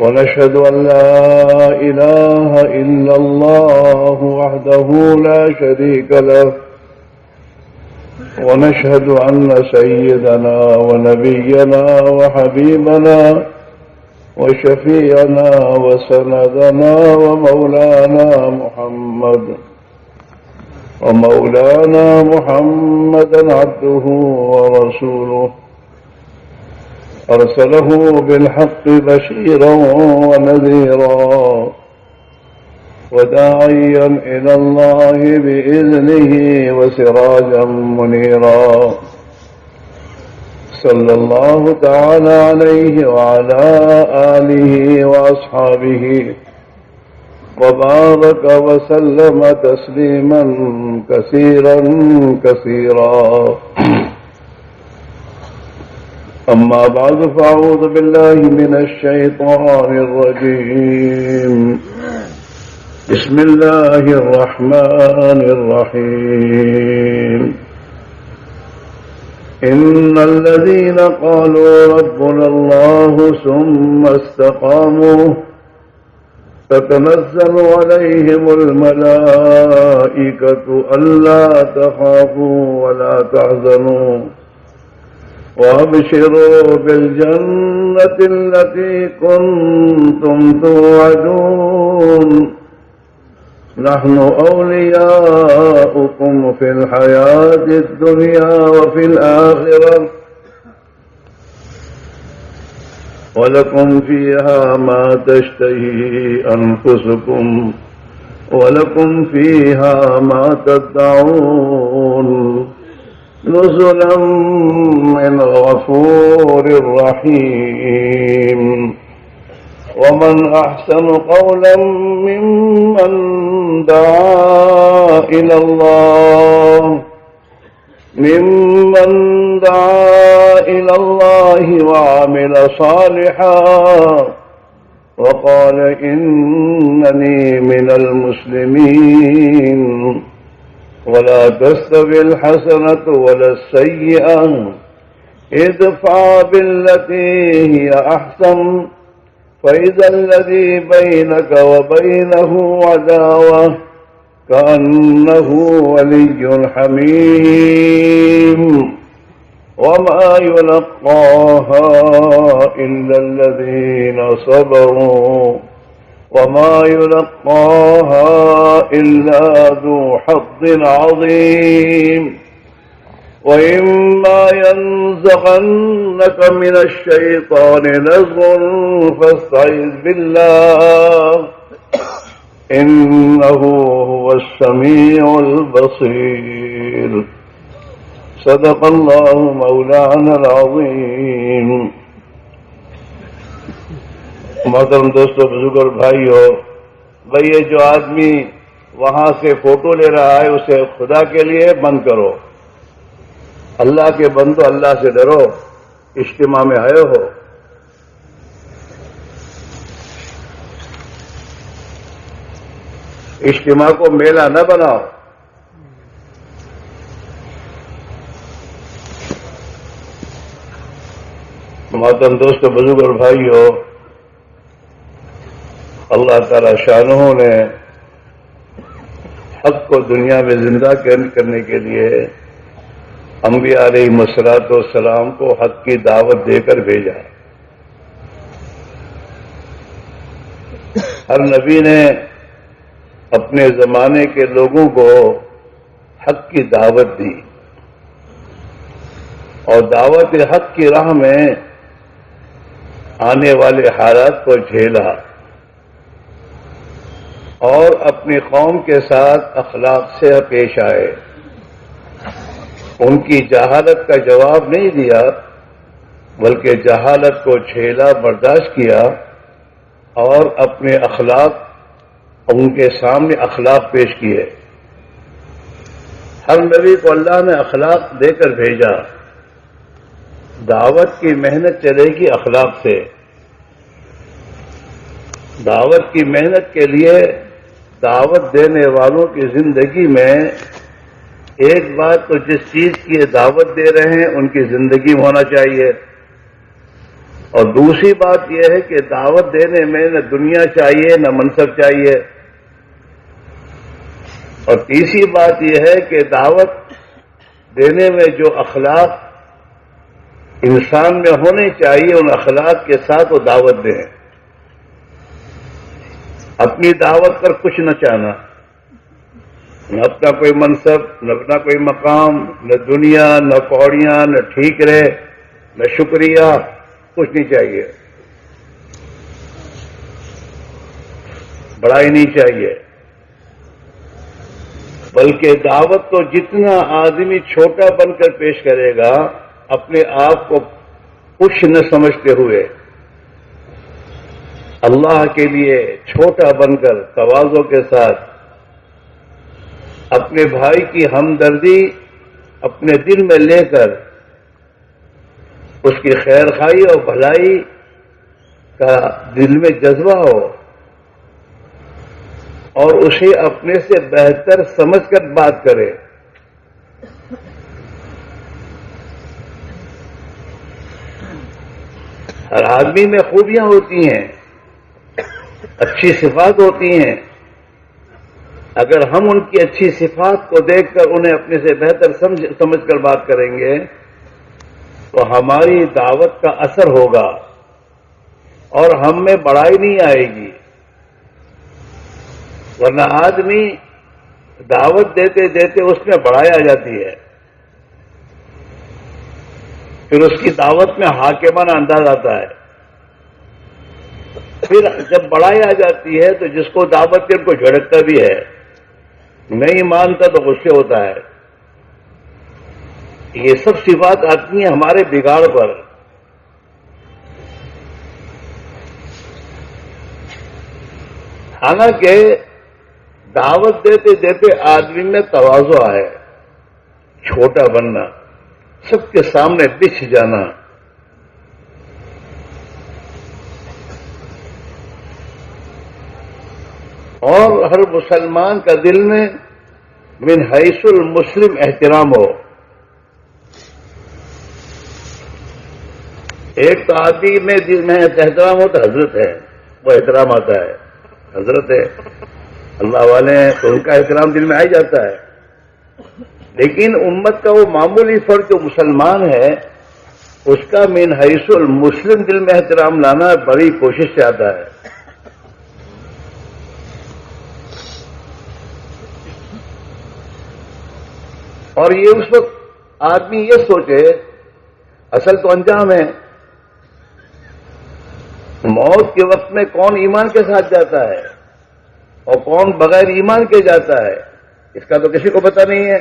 ونشهد أن لا إله إلا الله وحده لا شريك له ونشهد أن سيدنا ونبينا وحبيبنا وشفيعنا وسندنا ومولانا محمدا عبده ورسوله أرسله بالحق بشيرا ونذيرا وداعيا إلى الله بإذنه وسراجا منيرا. صلى الله تعالى عليه وعلى آله وأصحابه وبارك وسلم تسليما كثيرا. أما بعد فأعوذ بالله من الشيطان الرجيم. بسم الله الرحمن الرحيم. إن الذين قالوا ربنا الله ثم استقاموا تتنزل عليهم الملائكة ألا تخافوا ولا تحزنوا وابشروا بالجنة التي كنتم توعدون. نحن أولياؤكم في الحياة الدنيا وفي الآخرة ولكم فيها ما تشتهي أنفسكم ولكم فيها ما تدعون. نزلا من غفور رحيم. ومن أحسن قولا ممن دعا إلى الله وعمل صالحا وقال إنني من المسلمين. ولا تستوي الحسنة ولا السيئة ادفع بالتي هي أحسن فإذا الذي بينك وبينه عداوة كأنه ولي حميم. وما يلقاها إلا الذين صبروا وما يلقاها إلا ذو حظ عظيم. وإما ينزغنك من الشيطان نزغ فاستعذ بالله إنه هو السميع البصير. صدق اللہ مولانا العظیم۔ محترم دوستو، بزرگ اور بھائیو، بھائی یہ جو آدمی وہاں سے فوٹو لے رہا ہے اسے خدا کے لیے بند کرو، اللہ کے بندو اللہ سے ڈرو، اجتماع میں آئے ہو۔ اجتماع کو میلہ نہ بناؤ۔ محترم دوستو، بزرگ اور بھائیو، اللہ تعالی شانہ نے حق کو دنیا میں زندہ کرنے کے لیے انبیاء علیہ الصلوۃ والسلام کو حق کی دعوت دے کر بھیجا۔ ہر نبی نے اپنے زمانے کے لوگوں کو حق کی دعوت دی اور دعوت حق کی راہ میں آنے والے حالات کو جھیلا اور اپنی قوم کے ساتھ اخلاق سے پیش آئے۔ ان کی جہالت کا جواب نہیں دیا بلکہ جہالت کو جھیلا، برداشت کیا اور اپنے اخلاق ان کے سامنے اخلاق پیش کیے۔ ہر نبی کو اللہ نے اخلاق دے کر بھیجا۔ دعوت کی محنت چلے گی اخلاق سے۔ دعوت کی محنت کے لیے دعوت دینے والوں کی زندگی میں ایک بات تو جس چیز کی دعوت دے رہے ہیں ان کی زندگی میں ہونا چاہیے، اور دوسری بات یہ ہے کہ دعوت دینے میں نہ دنیا چاہیے نہ منصب چاہیے، اور تیسری بات یہ ہے کہ دعوت دینے میں جو اخلاق انسان میں ہونے چاہیے ان اخلاق کے ساتھ وہ دعوت دیں۔ اپنی دعوت پر کچھ نہ چاہنا، نہ اپنا کوئی منصب، نہ اپنا کوئی مقام، نہ دنیا، نہ پوڑیاں، نہ ٹھیکرے، نہ شکریہ، کچھ نہیں چاہیے، بڑائی نہیں چاہیے، بلکہ دعوت تو جتنا آدمی چھوٹا بن کر پیش کرے گا اپنے آپ کو کچھ نہ سمجھتے ہوئے اللہ کے لیے چھوٹا بن کر تواضع کے ساتھ اپنے بھائی کی ہمدردی اپنے دل میں لے کر اس کی خیر خواہی اور بھلائی کا دل میں جذبہ ہو اور اسے اپنے سے بہتر سمجھ کر بات کرے۔ ہر آدمی میں خوبیاں ہوتی ہیں، اچھی صفات ہوتی ہیں، اگر ہم ان کی اچھی صفات کو دیکھ کر انہیں اپنے سے بہتر سمجھ کر بات کریں گے تو ہماری دعوت کا اثر ہوگا اور ہم میں بڑائی نہیں آئے گی، ورنہ آدمی دعوت دیتے دیتے اس میں بڑائی آ جاتی ہے، پھر اس کی دعوت میں حاکمانہ انداز آتا ہے، پھر جب بڑائی آ جاتی ہے تو جس کو دعوت کے ان کو جھڑکتا بھی ہے، نہیں مانتا تو غصے ہوتا ہے۔ یہ سب صفات آتی ہیں ہمارے بگاڑ پر۔ حالانکہ دعوت دیتے دیتے آدمی میں تواضع ہے، چھوٹا بننا، سب کے سامنے بچھ جانا، اور ہر مسلمان کا دل میں من حیث المسلم احترام ہو۔ ایک تو آدمی میں دل میں احترام ہوتا حضرت ہے، وہ احترام آتا ہے، حضرت ہے، اللہ والے ہیں تو ان کا احترام دل میں آ جاتا ہے، لیکن امت کا وہ معمولی فرد جو مسلمان ہے اس کا من حیث المسلم دل میں احترام لانا بڑی کوشش سے آتا ہے۔ اور یہ اس وقت آدمی یہ سوچے، اصل تو انجام ہے، موت کے وقت میں کون ایمان کے ساتھ جاتا ہے اور کون بغیر ایمان کے جاتا ہے، اس کا تو کسی کو پتہ نہیں ہے۔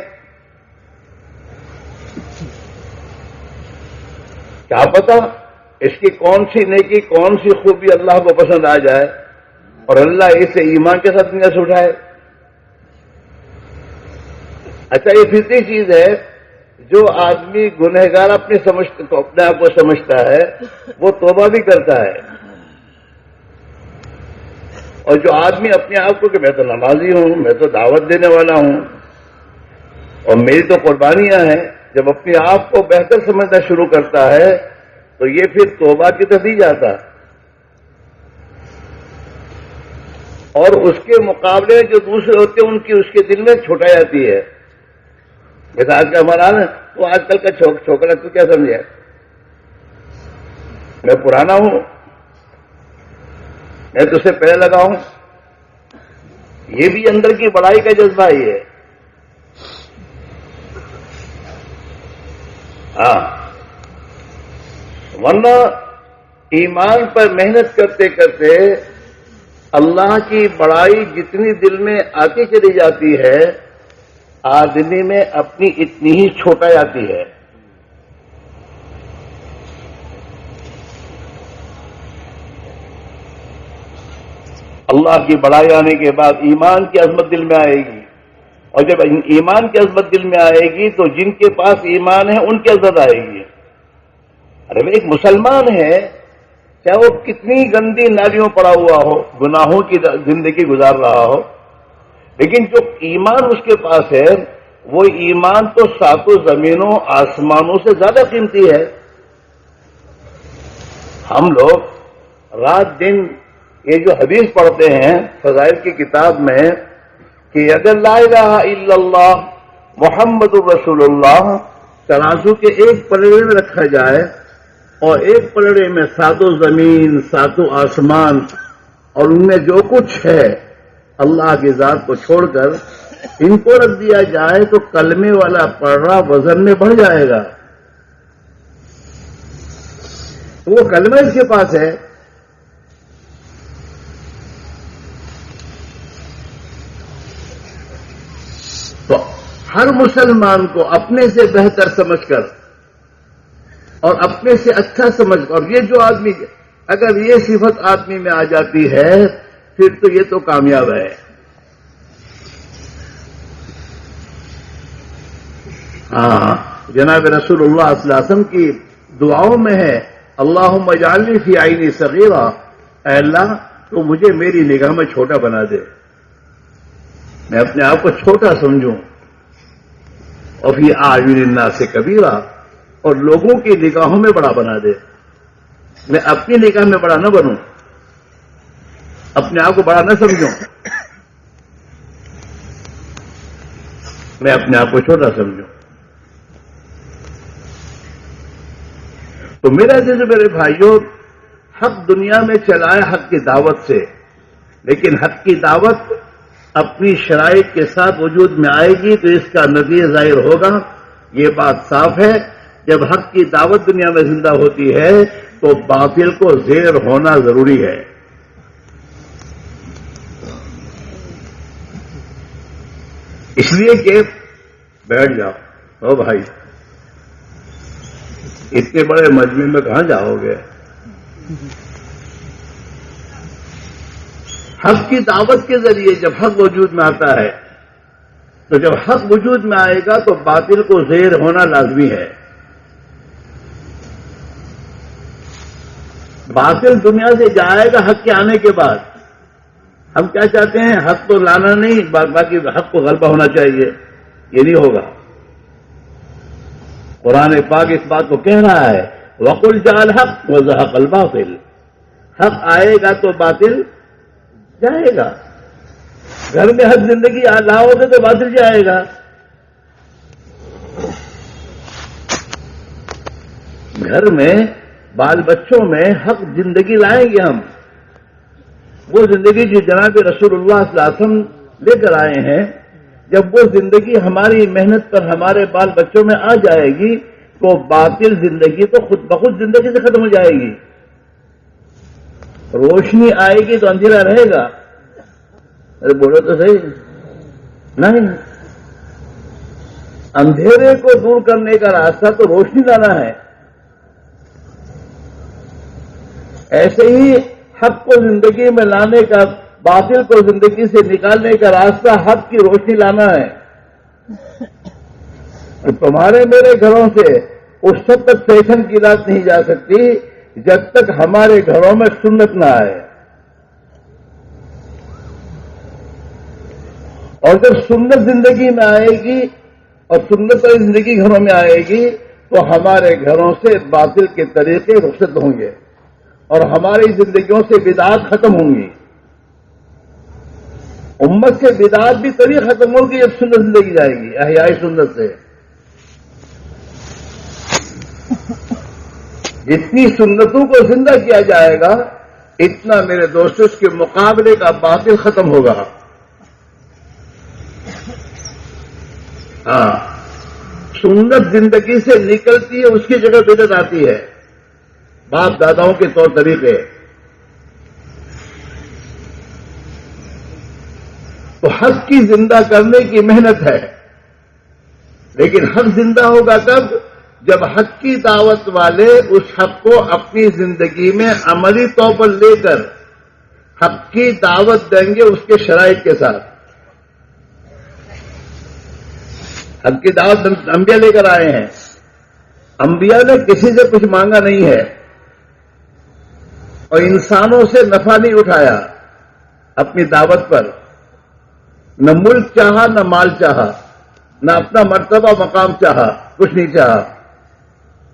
کیا پتا اس کی کون سی نیکی کون سی خوبی اللہ کو پسند آ جائے اور اللہ اسے ایمان کے ساتھ دنیا سے اٹھائے۔ اچھا یہ فطری چیز ہے، جو آدمی گنہگار اپنے آپ کو سمجھتا ہے وہ توبہ بھی کرتا ہے، اور جو آدمی اپنے آپ کو کہ میں تو نمازی ہوں، میں تو دعوت دینے والا ہوں اور میری تو قربانیاں ہیں، جب اپنے آپ کو بہتر سمجھنا شروع کرتا ہے تو یہ پھر توبہ کی طرف نہیں جاتا، اور اس کے مقابلے جو دوسرے ہوتے ہیں ان کی اس کے دل میں چھوٹائی آتی ہے۔ جیسا آج کا ہمارا نا، تو آج کل کا چھوکرا تو کیا سمجھے، میں پرانا ہوں، میں تو سے پہلے لگا ہوں، یہ بھی اندر کی بڑائی کا جذبہ ہی ہے۔ ہاں، ورنہ ایمان پر محنت کرتے کرتے اللہ کی بڑائی جتنی دل میں آتی چلی جاتی ہے، آدمی میں اپنی اتنی ہی چھوٹائی آتی ہے۔ اللہ کی بڑائی آنے کے بعد ایمان کی عظمت دل میں آئے گی، اور جب ایمان کی عظمت دل میں آئے گی تو جن کے پاس ایمان ہے ان کی عزت آئے گی۔ ارے ایک مسلمان ہے، چاہے وہ کتنی گندی نالیوں پڑا ہوا ہو، گناہوں کی زندگی گزار رہا ہو، لیکن جو ایمان اس کے پاس ہے وہ ایمان تو ساتوں زمینوں آسمانوں سے زیادہ قیمتی ہے۔ ہم لوگ رات دن یہ جو حدیث پڑھتے ہیں فضائل کی کتاب میں کہ اگر لا الہ الا اللہ محمد الرسول اللہ ترازو کے ایک پلڑے میں رکھا جائے اور ایک پلڑے میں ساتوں زمین ساتوں آسمان اور ان میں جو کچھ ہے اللہ کی ذات کو چھوڑ کر ان کو رکھ دیا جائے تو کلمے والا پلڑا وزن میں بڑھ جائے گا۔ وہ کلمہ اس کے پاس ہے، تو ہر مسلمان کو اپنے سے بہتر سمجھ کر اور اپنے سے اچھا سمجھ کر، اور یہ جو آدمی اگر یہ صفت آدمی میں آ جاتی ہے پھر تو یہ تو کامیاب ہے۔ ہاں، جناب رسول اللہ صلی اللہ علیہ وسلم کی دعاؤں میں ہے اللہم اجعلنی فی عینی صغیرہ، اے اللہ تو مجھے میری نگاہ میں چھوٹا بنا دے، میں اپنے آپ کو چھوٹا سمجھوں، اور فی اعین الناس کبیرہ، اور لوگوں کی نگاہوں میں بڑا بنا دے، میں اپنی نگاہ میں بڑا نہ بنوں، اپنے آپ کو بڑا نہ سمجھوں، میں اپنے آپ کو چھوٹا سمجھوں۔ تو میرا عزیز میرے بھائیوں، حق دنیا میں چلائے حق کی دعوت سے، لیکن حق کی دعوت اپنی شرائط کے ساتھ وجود میں آئے گی تو اس کا نتیجہ ظاہر ہوگا۔ یہ بات صاف ہے، جب حق کی دعوت دنیا میں زندہ ہوتی ہے تو باطل کو زیر ہونا ضروری ہے۔ اس لیے کہ بیٹھ جاؤ، او بھائی اتنے بڑے مجمع میں کہاں جاؤ گے؟ حق کی دعوت کے ذریعے جب حق وجود میں آتا ہے تو جب حق وجود میں آئے گا تو باطل کو زیر ہونا لازمی ہے۔ باطل دنیا سے جائے گا حق کے آنے کے بعد۔ ہم کیا چاہتے ہیں؟ حق تو لانا نہیں، باقی حق کو غلبہ ہونا چاہیے، یہ نہیں ہوگا۔ قرآن پاک اس بات کو کہہ رہا ہے وَقُلْ جَاءَ الْحَقُّ وَزَهَقَ الْبَاطِلُ، حق آئے گا تو باطل جائے گا۔ گھر میں حق زندگی لاؤ گے تو باطل جائے گا، گھر میں بال بچوں میں حق زندگی لائیں گے ہم، وہ زندگی جو جناب رسول اللہ صلی اللہ علیہ وسلم لے کر آئے ہیں، جب وہ زندگی ہماری محنت پر ہمارے بال بچوں میں آ جائے گی تو باطل زندگی تو خود بخود زندگی سے ختم ہو جائے گی، روشنی آئے گی تو اندھیرا رہے گا۔ ارے بولو تو صحیح، نہیں، اندھیرے کو دور کرنے کا راستہ تو روشنی لانا ہے۔ ایسے ہی حق کو زندگی میں لانے کا، باطل کو زندگی سے نکالنے کا راستہ حق کی روشنی لانا ہے. تمہارے میرے گھروں سے اس وقت تک فیشن کی رات نہیں جا سکتی جب تک ہمارے گھروں میں سنت نہ آئے. اور جب سنت زندگی میں آئے گی اور سنت والی زندگی گھروں میں آئے گی تو ہمارے گھروں سے باطل کے طریقے رخصت ہوں گے اور ہماری زندگیوں سے بدعات ختم ہوں گی. امت سے بدعات بھی تبھی ختم ہوگی جب سنت زندگی جائے گی، احیاء سنت سے. جتنی سنتوں کو زندہ کیا جائے گا اتنا میرے دوستوں اس کے مقابلے کا باطل ختم ہوگا. ہاں، سنت زندگی سے نکلتی ہے، اس کی جگہ بدعت آتی ہے، باپ داداؤں کے طور طریقے. تو حق کی زندہ کرنے کی محنت ہے، لیکن حق زندہ ہوگا کب؟ جب حق کی دعوت والے اس حق کو اپنی زندگی میں عملی طور پر لے کر حق کی دعوت دیں گے اس کے شرائط کے ساتھ. حق کی دعوت انبیاء لے کر آئے ہیں، انبیاء نے کسی سے کچھ مانگا نہیں ہے اور انسانوں سے نفع نہیں اٹھایا اپنی دعوت پر. نہ ملک چاہا، نہ مال چاہا، نہ اپنا مرتبہ مقام چاہا، کچھ نہیں چاہا.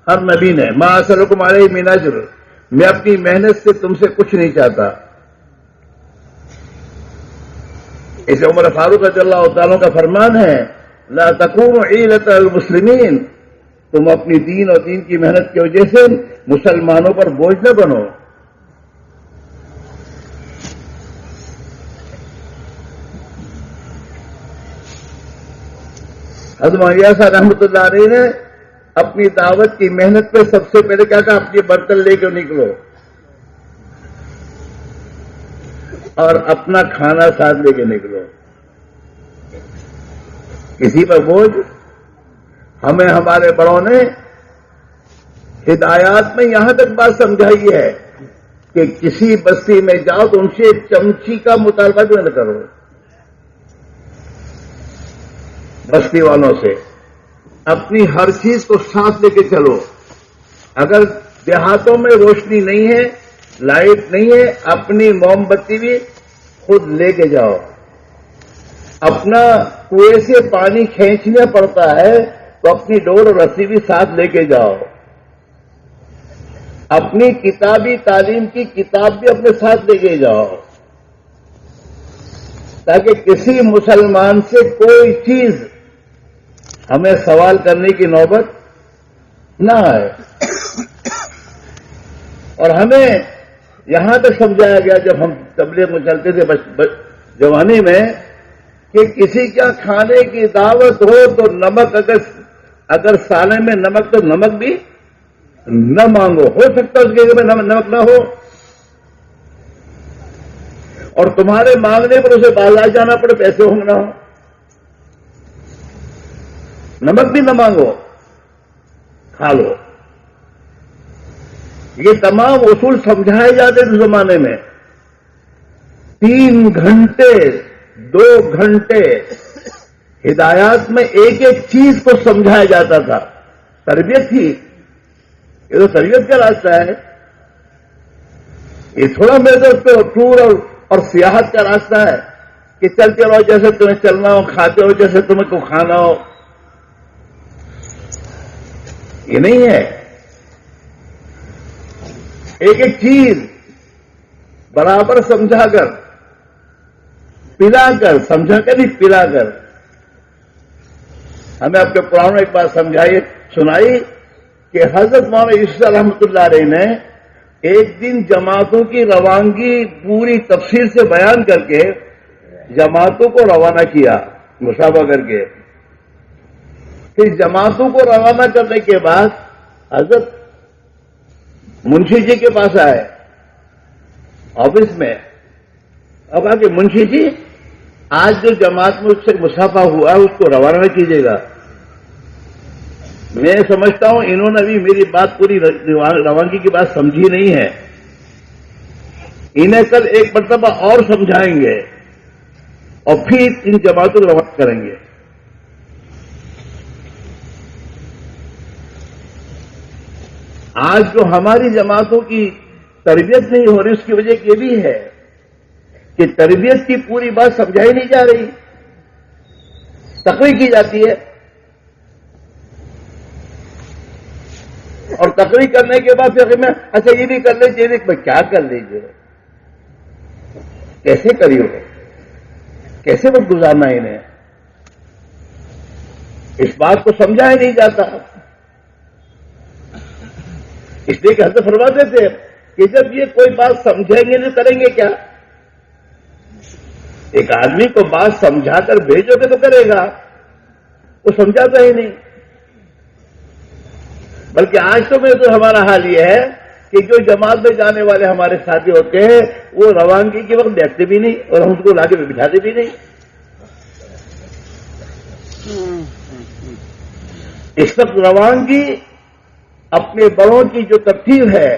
ہر نبی نے ما اسألکم علیہ من اجر، میں اپنی محنت سے تم سے کچھ نہیں چاہتا. اسے عمر فاروق رضی اللہ تعالیٰ کا فرمان ہے لا تکونوا عیلۃ المسلمین، تم اپنی دین اور دین کی محنت کی وجہ سے مسلمانوں پر بوجھ نہ بنو. حضرت معاویہ صاحب رحمۃ اللہ علیہ نے اپنی دعوت کی محنت پہ سب سے پہلے کیا کہا؟ اپنی برتن لے کر نکلو اور اپنا کھانا ساتھ لے کے نکلو. کسی پر بوجھ؟ ہمیں ہمارے بڑوں نے ہدایات میں یہاں تک بات سمجھائی ہے کہ کسی بستی میں جاؤ تو ان سے چمچی کا مطالبہ بھی نہ کرو. بستی والوں سے اپنی ہر چیز کو ساتھ لے کے چلو. اگر دیہاتوں میں روشنی نہیں ہے، لائٹ نہیں ہے، اپنی موم بتی بھی خود لے کے جاؤ. اپنا کنویں سے پانی کھینچنا پڑتا ہے تو اپنی ڈور اور رسی بھی ساتھ لے کے جاؤ. اپنی کتابی تعلیم کی کتاب بھی اپنے ساتھ لے کے جاؤ تاکہ کسی مسلمان سے کوئی چیز ہمیں سوال کرنے کی نوبت نہ آئے. اور ہمیں یہاں تک سمجھایا گیا جب ہم تبلیغ میں چلتے تھے جوانی میں کہ کسی کا کھانے کی دعوت ہو تو نمک اگر سالے میں نمک تو نمک بھی نہ مانگو. ہو سکتا ہے اس کے میں نمک نہ ہو اور تمہارے مانگنے پر اسے بازار جانا پڑے، پیسے ہوں نہ ہو. نمک بھی نہ مانگو، کھا لو. یہ تمام اصول سمجھائے جاتے تھے زمانے میں. 3 گھنٹے 2 گھنٹے ہدایات میں ایک ایک چیز کو سمجھایا جاتا تھا. تربیت تھی. یہ تو تربیت کا راستہ ہے. یہ تھوڑا میرے دوست پہ ٹور اور سیاحت کا راستہ ہے کہ چلتے رہو جیسے تمہیں چلنا ہو، کھاتے ہو جیسے تمہیں کو کھانا ہو. یہ نہیں ہے. ایک ایک چیز برابر سمجھا کر، پلا کر، سمجھا کر نہیں پلا کر. ہمیں آپ کے پرانوں میں ایک بات سنائی کہ حضرت مولانا یوسف رحمۃ اللہ علیہ نے ایک دن جماعتوں کی روانگی پوری تفصیل سے بیان کر کے جماعتوں کو روانہ کیا مسابقہ کر کے. پھر جماعتوں کو روانہ کرنے کے بعد حضرت منشی جی کے پاس آئے آفس میں. اب کہا کہ منشی جی آج جو جماعت میں اس سے مسافہ ہوا ہے اس کو روانہ کیجیے گا. میں سمجھتا ہوں انہوں نے بھی میری بات پوری روانگی کی بات سمجھی نہیں ہے. انہیں کل ایک مرتبہ اور سمجھائیں گے اور پھر ان جماعتوں کو روانہ کریں گے. آج جو ہماری جماعتوں کی تربیت نہیں ہو رہی اس کی وجہ یہ بھی ہے کہ تربیت کی پوری بات سمجھائی نہیں جا رہی، تقریر کی جاتی ہے اور تقریر کرنے کے بعد پھر میں اچھا یہ بھی کر لیجیے، یہ بھی کیا کر لیجیے، کیسے کریو گے، کیسے وقت گزارنا انہیں، اس بات کو سمجھا ہی نہیں جاتا. اس لیے کہ حضرت فرماتے تھے کہ جب یہ کوئی بات سمجھیں گے تو کریں گے کیا؟ ایک آدمی کو بات سمجھا کر بھیجو گے تو کرے گا، وہ سمجھاتا ہی نہیں. بلکہ آج تو میں تو ہمارا حال یہ ہے کہ جو جماعت میں جانے والے ہمارے ساتھی ہوتے ہیں وہ روانگی کے وقت بیٹھتے بھی نہیں اور ہم اس کو لا کے بٹھاتے بھی نہیں. اس وقت روانگی اپنے بڑوں کی جو ترتیب ہے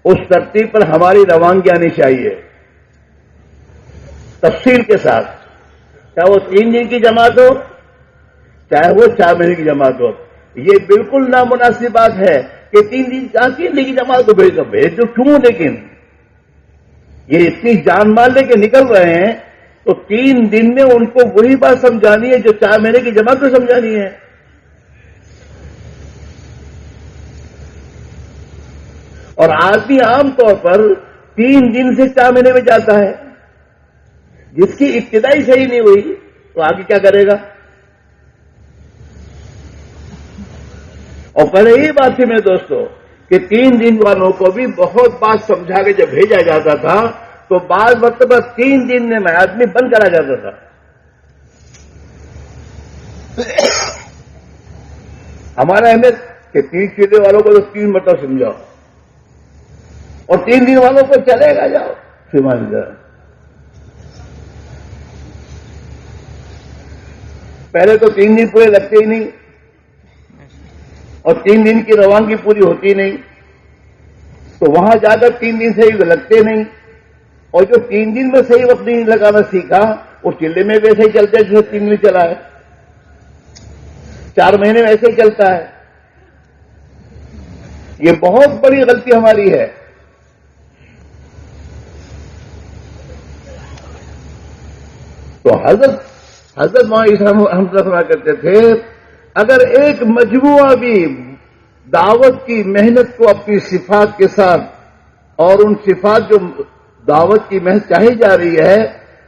اس ترتیب پر ہماری روانگی آنی چاہیے، تفصیل کے ساتھ، چاہے وہ 3 دن کی جماعت ہو چاہے وہ 4 مہینے کی جماعت ہو. یہ بالکل نامناسب بات ہے کہ 3 دن کی جماعت کو بھیج دو کیوں؟ لیکن یہ اتنی جان مال لے کے نکل رہے ہیں تو 3 دن میں ان کو وہی بات سمجھانی ہے جو 4 مہینے کی جماعت کو سمجھانی ہے. اور آدمی عام طور پر 3 دن سے 4 مہینے میں جاتا ہے، جس کی ابتدائی صحیح نہیں ہوئی تو آگے کیا کرے گا؟ اور پہلے یہ بات تھی میرے دوستوں کہ 3 دن والوں کو بھی بہت بات سمجھا کے جب بھیجا جاتا تھا تو بعض مرتبہ 3 دن میں آدمی بند کرا جاتا تھا. ہمارا اہمیت کہ 3 چیزیں والوں کو تو 3 مرتبہ سمجھاؤ اور 3 دن والوں کو چلے گا جاؤ سمان جاؤ. پہلے تو 3 دن پورے لگتے ہی نہیں اور 3 دن کی روانگی پوری ہوتی نہیں تو وہاں جا کر 3 دن صحیح لگتے نہیں اور جو 3 دن میں صحیح وقت نہیں لگانا سیکھا وہ چلے میں ویسے ہی چلتے جیسے 3 دن چلا ہے، 4 مہینے میں ایسے ہی چلتا ہے. یہ بہت بڑی غلطی ہماری ہے. تو حضرت مولانا ہم فرمایا کرتے تھے اگر ایک مجموعہ بھی دعوت کی محنت کو اپنی صفات کے ساتھ اور ان صفات جو دعوت کی محنت چاہی جا رہی ہے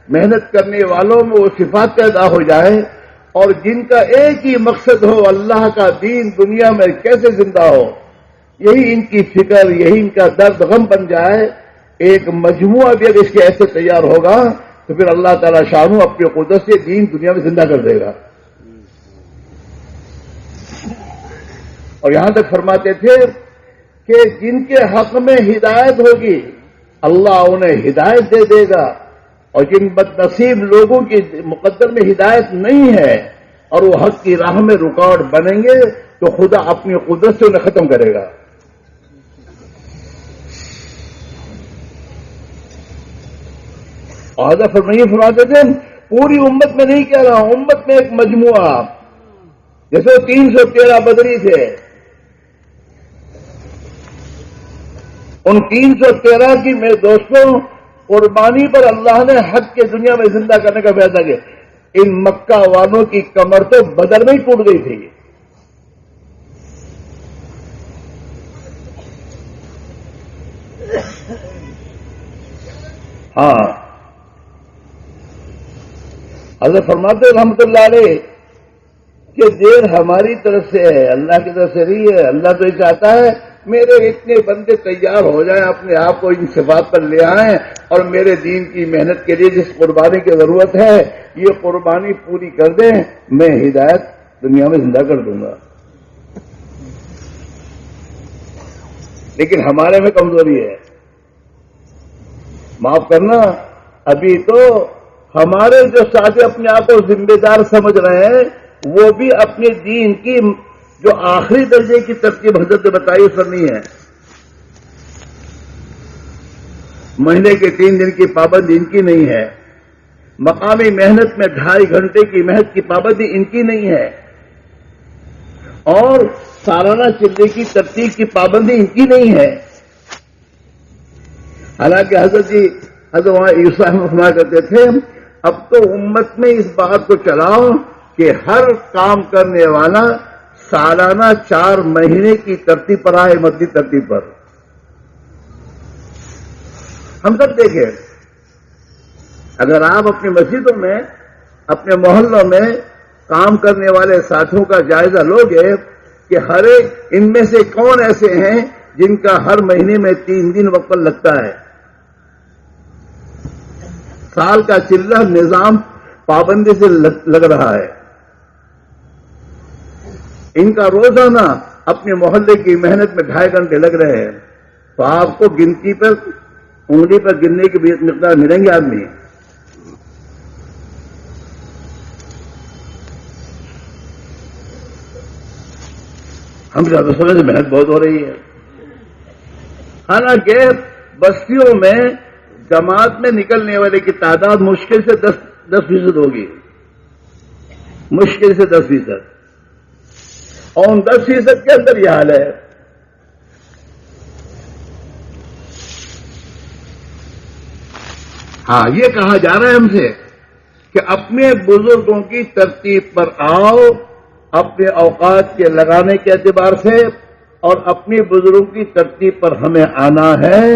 محنت کرنے والوں میں وہ صفات پیدا ہو جائے اور جن کا ایک ہی مقصد ہو اللہ کا دین دنیا میں کیسے زندہ ہو، یہی ان کی فکر، یہی ان کا درد غم بن جائے، ایک مجموعہ بھی اگر اس کے ایسے تیار ہوگا تو پھر اللہ تعالیٰ شانو اپنی قدرت سے دین دنیا میں زندہ کر دے گا. اور یہاں تک فرماتے تھے کہ جن کے حق میں ہدایت ہوگی اللہ انہیں ہدایت دے دے گا اور جن بد نصیب لوگوں کی مقدر میں ہدایت نہیں ہے اور وہ حق کی راہ میں رکاوٹ بنیں گے تو خدا اپنی قدرت سے انہیں ختم کرے گا. اور حضرت فرماتے تھے پوری امت میں نہیں کہہ رہا ہوں، امت میں ایک مجموعہ جیسے 313 بدری تھے، ان 313 کی میرے دوستوں قربانی پر اللہ نے حق کے دنیا میں زندہ کرنے کا فیصلہ کیا. ان مکہ والوں کی کمر تو بدر میں ہی ٹوٹ گئی تھی. ہاں حضرت فرماتے رحمت اللہ علیہ کہ دیر ہماری طرف سے ہے، اللہ کی طرف سے نہیں ہے. اللہ تو یہ چاہتا ہے میرے اتنے بندے تیار ہو جائیں، اپنے آپ کو ان صفات پر لے آئیں اور میرے دین کی محنت کے لیے جس قربانی کی ضرورت ہے یہ قربانی پوری کر دیں، میں ہدایت دنیا میں زندہ کر دوں گا. لیکن ہمارے میں کمزوری ہے، معاف کرنا. ابھی تو ہمارے جو ساتھی اپنے آپ کو ذمہ دار سمجھ رہے ہیں وہ بھی اپنے دین کی جو آخری درجے کی ترتیب حضرت نے بتائی اس پر نہیں ہے. مہینے کے 3 دن کی پابندی ان کی نہیں ہے، مقامی محنت میں 2.5 گھنٹے کی محنت کی پابندی ان کی نہیں ہے، اور سالانہ چلے کی ترتیب کی پابندی ان کی نہیں ہے۔ حالانکہ حضرت وہاں عیسیٰ فرمایا کرتے تھے اب تو امت میں اس بات کو چلاؤ کہ ہر کام کرنے والا سالانہ 4 مہینے کی ترتیب پر آئے، مدنی ترتیب پر۔ ہم سب دیکھیں، اگر آپ اپنی مسجدوں میں، اپنے محلوں میں کام کرنے والے ساتھیوں کا جائزہ لوگے کہ ہر ایک ان میں سے کون ایسے ہیں جن کا ہر مہینے میں 3 دن وقت لگتا ہے، سال کا چلہ نظام پابندی سے لگ رہا ہے، ان کا روزانہ اپنے محلے کی محنت میں 2.5 گھنٹے لگ رہے ہیں، تو آپ کو گنتی پر انگلی پر گننے کی مقدار ملیں گے آدمی۔ ہم زیادہ سمجھ سے محنت بہت ہو رہی ہے، حالانکہ بستیوں میں جماعت میں نکلنے والے کی تعداد مشکل سے 10% ہوگی، مشکل سے 10%، اور ان 10% کے اندر یہ حال ہے۔ ہاں، یہ کہا جا رہا ہے ہم سے کہ اپنے بزرگوں کی ترتیب پر آؤ، اپنے اوقات کے لگانے کے اعتبار سے، اور اپنے بزرگوں کی ترتیب پر ہمیں آنا ہے،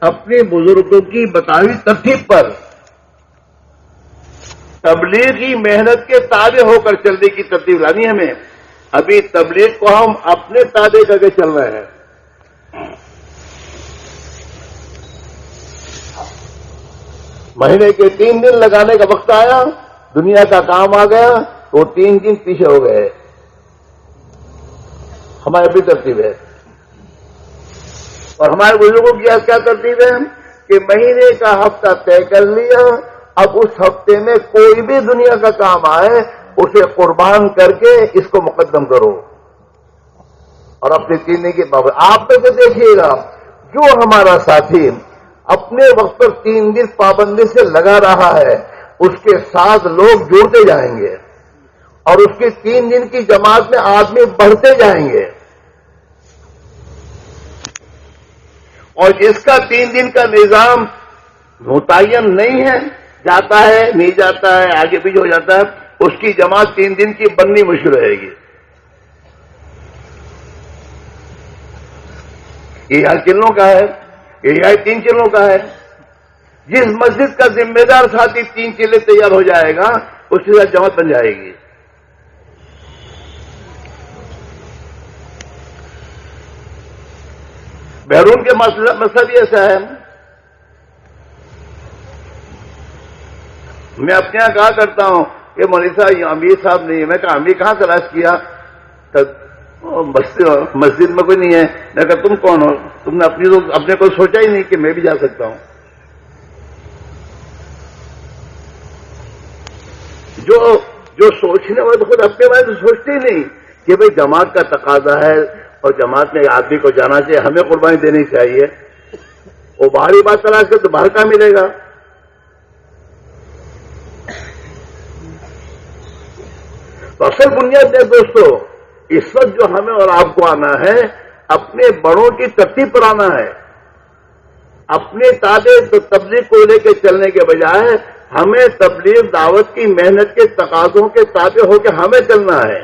اپنے بزرگوں کی بتائی ترتیب پر تبلیغی محنت کے تابع ہو کر چلنے کی ترتیب لانی ہے ہمیں۔ ابھی تبلیغ کو ہم اپنے تابع کر کے چل رہے ہیں۔ مہینے کے 3 دن لگانے کا وقت آیا، دنیا کا کام آ گیا، تو 3 دن پیچھے ہو گئے۔ ہماری بھی ترتیب ہے، اور ہمارے بزرگوں کی کیا ترتیب ہے کہ مہینے کا ہفتہ طے کر لیا، اب اس ہفتے میں کوئی بھی دنیا کا کام آئے اسے قربان کر کے اس کو مقدم کرو، اور اپنے 3 دن کے بابا آپ تو دیکھیے گا جو ہمارا ساتھی اپنے وقت پر 3 دن پابندی سے لگا رہا ہے، اس کے ساتھ لوگ جڑتے جائیں گے، اور اس کی 3 دن کی جماعت میں آدمی بڑھتے جائیں گے، اور جس کا 3 دن کا نظام متعین نہیں ہے، جاتا ہے نہیں جاتا ہے، آگے پیچھے ہو جاتا ہے، اس کی جماعت 3 دن کی بننی مشکل رہے گی۔ یہ حال چلوں کا ہے، یہ حال 3 چلوں کا ہے۔ جس مسجد کا ذمہ دار ساتھی 3 چلے تیار ہو جائے گا، اس کے ساتھ جماعت بن جائے گی۔ بیرون کے مسئلہ بھی ایسا ہے۔ میں اپنے یہاں کہا کرتا ہوں کہ مولوی صاحب امیر صاحب نہیں ہے، میں کہا امیر کہاں تلاش کیا؟ مسجد میں کوئی نہیں ہے۔ میں کہا تم کون ہو؟ تم نے اپنے کو سوچا ہی نہیں کہ میں بھی جا سکتا ہوں۔ جو سوچنے والے خود اپنے بارے میں سوچتے ہی نہیں کہ بھئی جماعت کا تقاضا ہے اور جماعت میں آدمی کو جانا چاہیے، ہمیں قربانی دینی چاہیے، وہ باہری بات تلاش کر تو باہر کا ملے گا۔ تو اصل بنیاد ہے دوستو، اس وقت جو ہمیں اور آپ کو آنا ہے، اپنے بڑوں کی ترتیب پر آنا ہے، اپنے تبلیغ کو لے کے چلنے کے بجائے ہمیں تبلیغ دعوت کی محنت کے تقاضوں کے تابع ہو کے ہمیں چلنا ہے۔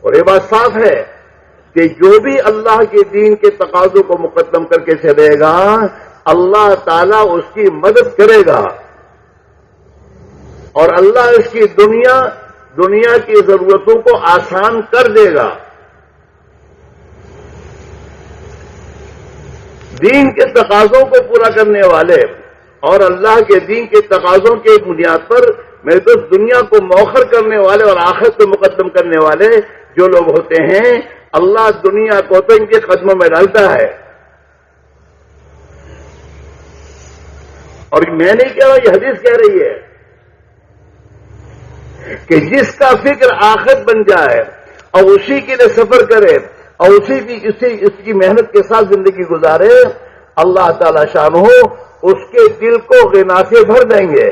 اور یہ بات صاف ہے کہ جو بھی اللہ کے دین کے تقاضوں کو مقدم کر کے چلے گا، اللہ تعالیٰ اس کی مدد کرے گا، اور اللہ اس کی دنیا کی ضرورتوں کو آسان کر دے گا۔ دین کے تقاضوں کو پورا کرنے والے اور اللہ کے دین کے تقاضوں کے بنیاد پر میرے دوست دنیا کو مؤخر کرنے والے اور آخرت کو مقدم کرنے والے جو لوگ ہوتے ہیں، اللہ دنیا کو تو ان کے قدموں میں ڈالتا ہے۔ اور میں نہیں کہہ رہا، یہ حدیث کہہ رہی ہے کہ جس کا فکر آخرت بن جائے اور اسی کے لیے سفر کرے اور اس کی محنت کے ساتھ زندگی گزارے، اللہ تعالی شانہ اس کے دل کو غنا سے بھر دیں گے،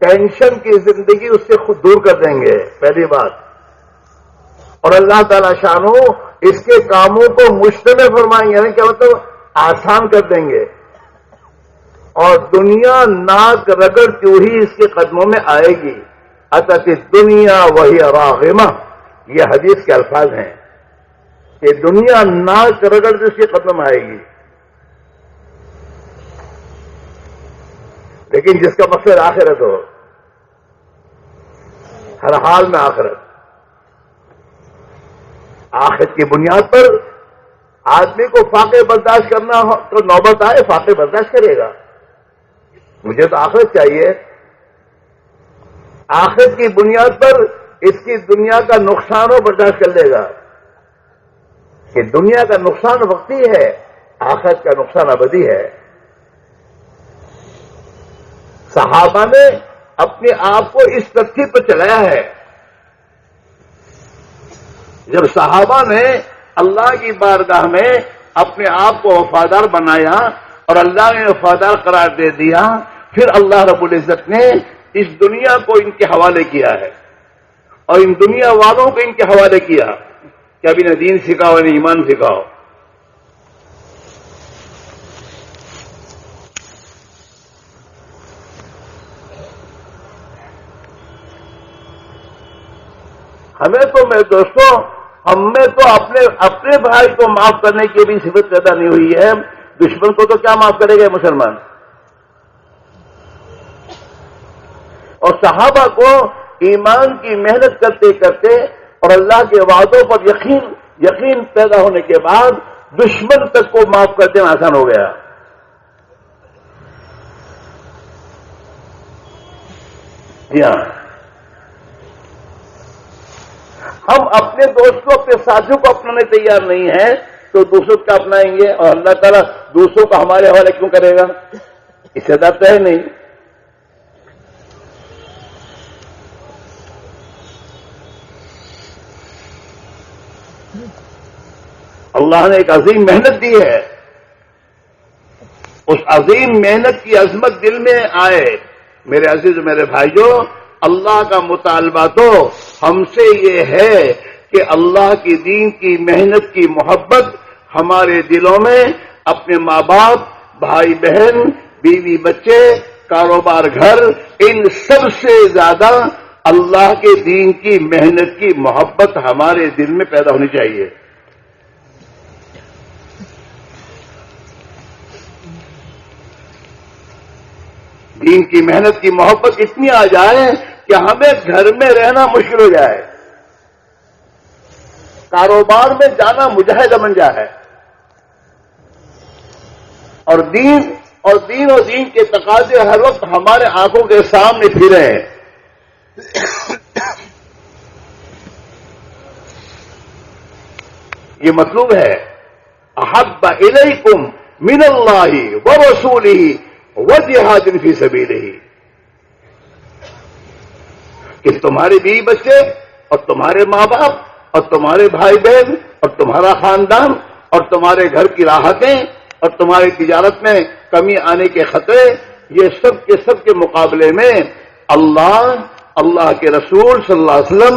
ٹینشن کی زندگی اس سے خود دور کر دیں گے، پہلی بات۔ اور اللہ تعالی شانہ اس کے کاموں کو مشتمل فرمائیں گے، یعنی کیا مطلب آسان کر دیں گے، اور دنیا ناک رگڑتی ہوئی اس کے قدموں میں آئے گی۔ اتت الدنیا وہی راغمہ، یہ حدیث کے الفاظ ہیں کہ دنیا ناک رگڑتی اس کے قدموں میں آئے گی، لیکن جس کا مقصد آخرت ہو، ہر حال میں آخرت، آخرت کی بنیاد پر آدمی کو فاقے برداشت کرنا ہو تو نوبت آئے فاقے برداشت کرے گا۔ مجھے تو آخرت چاہیے، آخرت کی بنیاد پر اس کی دنیا کا نقصان ہو برداشت کر لے گا، کہ دنیا کا نقصان وقتی ہے، آخرت کا نقصان ابدی ہے۔ صحابہ نے اپنے آپ کو اس ترتیب پر چلایا ہے۔ جب صحابہ نے اللہ کی بارگاہ میں اپنے آپ کو وفادار بنایا اور اللہ نے وفادار قرار دے دیا، پھر اللہ رب العزت نے اس دنیا کو ان کے حوالے کیا ہے اور ان دنیا والوں کو ان کے حوالے کیا کہ اب انہیں دین سکھاؤ، انہیں ایمان سکھاؤ۔ ہمیں تو میرے دوستوں، ہم میں تو اپنے بھائی کو معاف کرنے کی بھی صفت پیدا نہیں ہوئی ہے، دشمن کو تو کیا معاف کرے گا مسلمان؟ اور صحابہ کو ایمان کی محنت کرتے کرتے اور اللہ کے وعدوں پر یقین پیدا ہونے کے بعد دشمن تک کو معاف کر دینا آسان ہو گیا۔ جی ہاں، ہم اپنے دوستوں اپنے ساتھیوں کو اپنانے تیار نہیں ہیں تو دوسروں کا اپنائیں گے، اور اللہ تعالیٰ دوسروں کو ہمارے حوالے کیوں کرے گا؟ اس سے ڈرتا ہے نہیں۔ اللہ نے ایک عظیم محنت دی ہے، اس عظیم محنت کی عظمت دل میں آئے۔ میرے عزیز میرے بھائیوں، اللہ کا مطالبہ تو ہم سے یہ ہے کہ اللہ کی دین کی محنت کی محبت ہمارے دلوں میں اپنے ماں باپ، بھائی بہن، بیوی بچے، کاروبار، گھر، ان سب سے زیادہ اللہ کے دین کی محنت کی محبت ہمارے دل میں پیدا ہونی چاہیے۔ دین کی محنت کی محبت اتنی آ جائے کہ ہمیں گھر میں رہنا مشکل ہو جائے، کاروبار میں جانا مجاہدہ بن جائے، اور دین کے تقاضے ہر وقت ہمارے آنکھوں کے سامنے پھرے۔ یہ مطلوب ہے احب الیکم من اللہ ورسولہ وجہاد فی سبیلہ، کہ تمہارے بیوی بچے اور تمہارے ماں باپ اور تمہارے بھائی بہن اور تمہارا خاندان اور تمہارے گھر کی راحتیں اور تمہاری تجارت میں کمی آنے کے خطرے، یہ سب کے مقابلے میں اللہ کے رسول صلی اللہ علیہ وسلم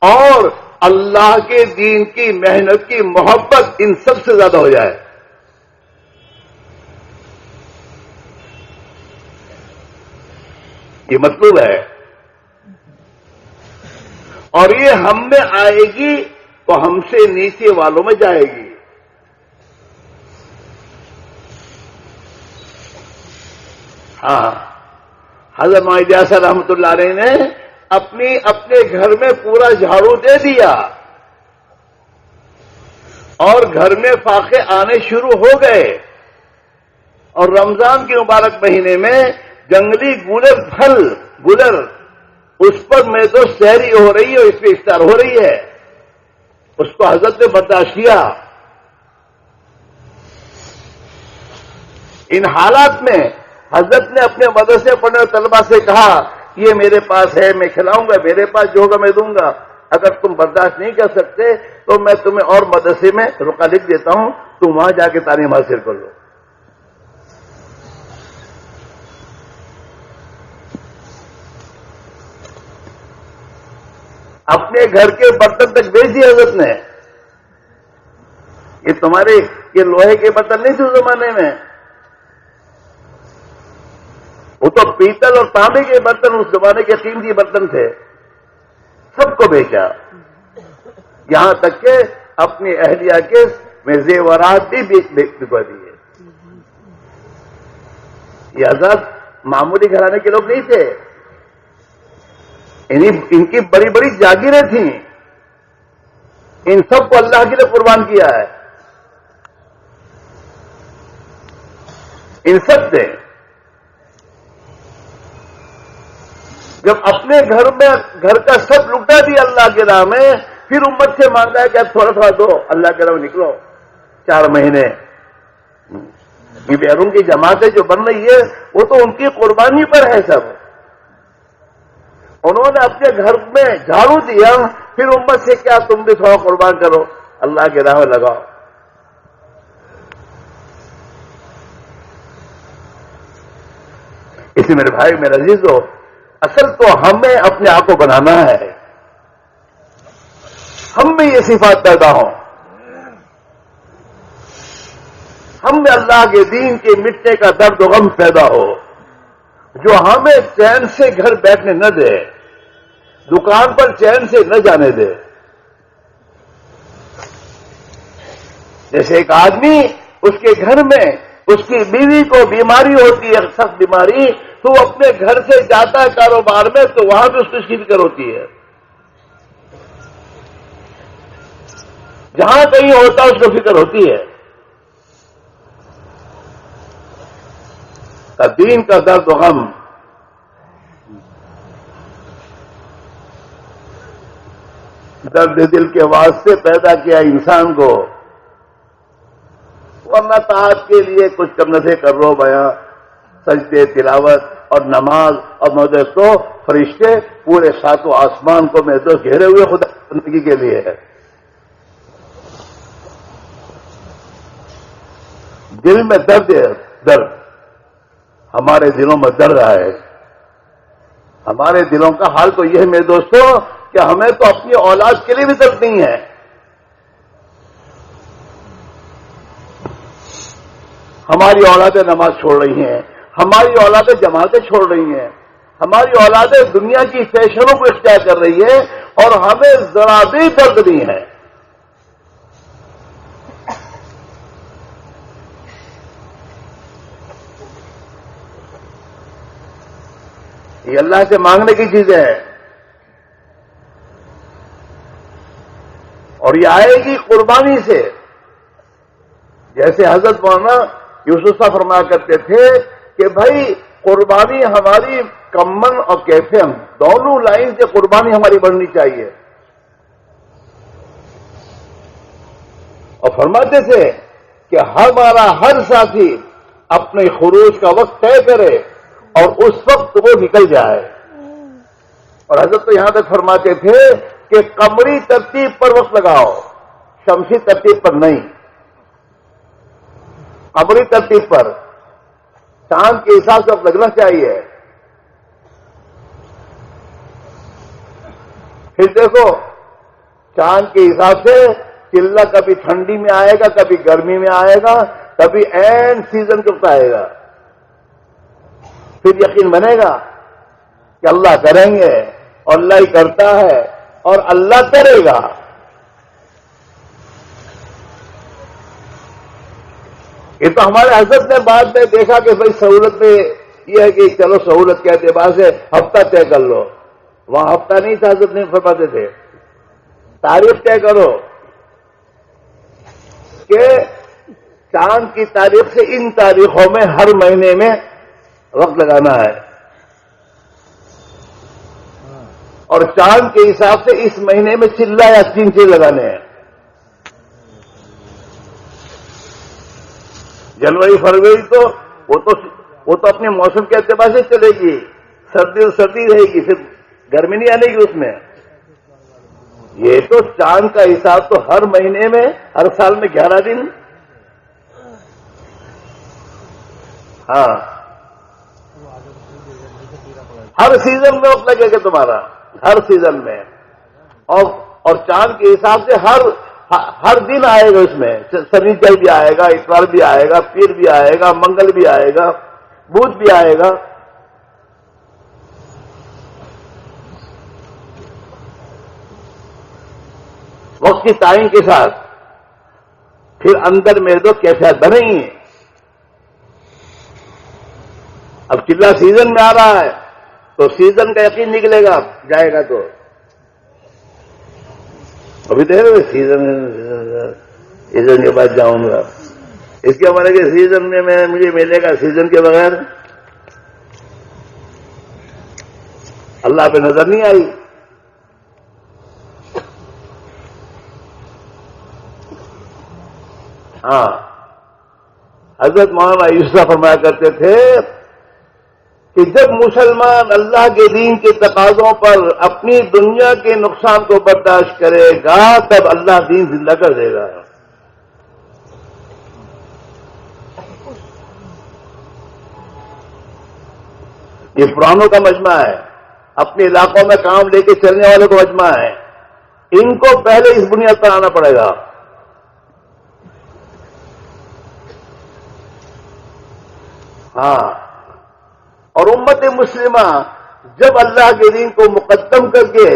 اور اللہ کے دین کی محنت کی محبت ان سب سے زیادہ ہو جائے۔ یہ مطلوب ہے، اور یہ ہم میں آئے گی تو ہم سے نیچے والوں میں جائے گی۔ ہاں، حضرت معاذ الیاس رحمۃ اللہ علیہ نے اپنے گھر میں پورا جھاڑو دے دیا اور گھر میں فاقے آنے شروع ہو گئے، اور رمضان کے مبارک مہینے میں جنگلی گلر اس پر میں تو سحری ہو رہی ہے، اس پہ افطار ہو رہی ہے، اس کو حضرت نے برداشت کیا۔ ان حالات میں حضرت نے اپنے مدرسے پڑھنے والے طلبہ سے کہا یہ میرے پاس ہے، میں کھلاؤں گا، میرے پاس جو ہوگا میں دوں گا، اگر تم برداشت نہیں کر سکتے تو میں تمہیں اور مدرسے میں رقعہ لکھ دیتا ہوں، تم وہاں جا کے تعلیم حاصل کر لو۔ اپنے گھر کے برتن تک بیچ دیے حضرت نے. یہ تمہارے یہ لوہے کے برتن نہیں تھے اس زمانے میں، وہ تو پیتل اور تانبے کے برتن اس زمانے کے قیمتی برتن تھے، سب کو بیچا. یہاں تک کہ اپنی اہلیہ کے میں زیورات بھی بکوا دیے. یہ حضرت معمولی گھرانے کے لوگ نہیں تھے، ان کی بڑی بڑی جاگیریں تھیں، ان سب کو اللہ کے لیے قربان کیا ہے. ان سب سے جب اپنے گھر کا سب لٹا دیا اللہ کے راہ میں، پھر امت سے مانگا ہے کہ اب تھوڑا تھوڑا دو، اللہ کے راہ میں نکلو. 4 مہینے یہ بیرون کی جماعتیں جو بن رہی ہے وہ تو ان کی قربانی پر ہے. سب انہوں نے اپنے گھر میں جھاڑو دیا، پھر امت سے کیا تم بھی تھوڑا قربان کرو، اللہ کے راہ میں لگاؤ. اسی میرے بھائی میرے عزیزو، اصل تو ہمیں اپنے آپ کو بنانا ہے، ہم میں یہ صفات پیدا ہوں، ہم میں اللہ کے دین کے مٹنے کا درد و غم پیدا ہو، جو ہمیں چین سے گھر بیٹھنے نہ دے، دکان پر چین سے نہ جانے دے. جیسے ایک آدمی اس کے گھر میں اس کی بیوی کو بیماری ہوتی ہے، سخت بیماری، تو وہ اپنے گھر سے جاتا ہے کاروبار میں تو وہاں پہ اس کو اس کی فکر ہوتی ہے. جہاں کہیں ہوتا ہے اس کو فکر ہوتی ہے. دین کا درد و غم درد دل کے واسطے پیدا کیا انسان کو، ورنہ طاعت کے لیے کچھ کرنے سے کر لو بیاں، سجدے تلاوت اور نماز اور مدد تو فرشتے پورے 7 آسمان کو میں تو گھیرے ہوئے خدا زندگی کے لیے ہے. دل میں درد ہے، درد ہمارے دلوں میں درد ہے. ہمارے دلوں کا حال تو یہ ہے میرے دوستوں کہ ہمیں تو اپنی اولاد کے لیے بھی درد نہیں ہے. ہماری اولادیں نماز چھوڑ رہی ہیں، ہماری اولادیں جماعتیں چھوڑ رہی ہیں، ہماری اولادیں دنیا کی فیشنوں کو اختیار کر رہی ہے، اور ہمیں ذرا بھی درد نہیں ہے. یہ اللہ سے مانگنے کی چیزیں ہیں، اور یہ آئے گی قربانی سے. جیسے حضرت مولانا یوسف صاحب فرمایا کرتے تھے کہ بھائی قربانی ہماری کمن اور کیفین دونوں لائن سے قربانی ہماری بڑھنی چاہیے. اور فرماتے تھے کہ ہمارا ہر ساتھی اپنے خروج کا وقت طے کرے اور اس وقت وہ نکل جائے. اور حضرت تو یہاں تک فرماتے تھے کہ قمری ترتیب پر وقت لگاؤ، شمسی ترتیب پر نہیں. قمری ترتیب پر چاند کے حساب سے وقت لگنا چاہیے. پھر دیکھو چاند کے حساب سے چلہ کبھی ٹھنڈی میں آئے گا، کبھی گرمی میں آئے گا، کبھی اینڈ سیزن کے وقت آئے گا. پھر یقین بنے گا کہ اللہ کریں گے، اور اللہ ہی کرتا ہے اور اللہ کرے گا. یہ تو ہمارے حضرت نے بعد میں دیکھا کہ بھائی سہولت میں یہ ہے کہ چلو سہولت کے اعتبار سے ہفتہ طے کر لو. وہاں ہفتہ نہیں تھا، حضرت نہیں فرماتے تھے تاریخ طے کرو کہ چاند کی تاریخ سے ان تاریخوں میں ہر مہینے میں وقت لگانا ہے، اور چاند کے حساب سے اس مہینے میں چلہ یا 3 چیز لگانے ہیں. جنوری فروری تو وہ تو اپنے موسم کے اعتبار سے چلے گی، سردی رہے گی، پھر گرمی نہیں آنے گی اس میں. یہ تو چاند کا حساب تو ہر مہینے میں، ہر سال میں 11 دن. ہاں ہر سیزن میں وقت لگے گا تمہارا، ہر سیزن میں. اور چاند کے حساب سے ہر دن آئے گا، اس میں سنیچر بھی آئے گا، اتوار بھی آئے گا، پیر بھی آئے گا، منگل بھی آئے گا، بدھ بھی آئے گا۔ وقت کی تعین کے ساتھ پھر اندر میں تو کیفیت بنے گی۔ اب چلہ سیزن میں آ رہا ہے تو سیزن کا یقین نکلے گا، جائے گا تو ابھی دیکھ رہے سیزن کے بعد جاؤں گا، اس کے ہمارے کہ سیزن میں مجھے ملے گا، سیزن کے بغیر اللہ پہ نظر نہیں آئی۔ ہاں، حضرت مولانا یوسف فرمایا کرتے تھے کہ جب مسلمان اللہ کے دین کے تقاضوں پر اپنی دنیا کے نقصان کو برداشت کرے گا تب اللہ دین زندہ کر دے گا۔ یہ پرانوں کا مجمع ہے، اپنے علاقوں میں کام لے کے چلنے والوں کا مجمع ہے، ان کو پہلے اس بنیاد پر آنا پڑے گا۔ ہاں، اور امت مسلمہ جب اللہ کے دین کو مقدم کر کے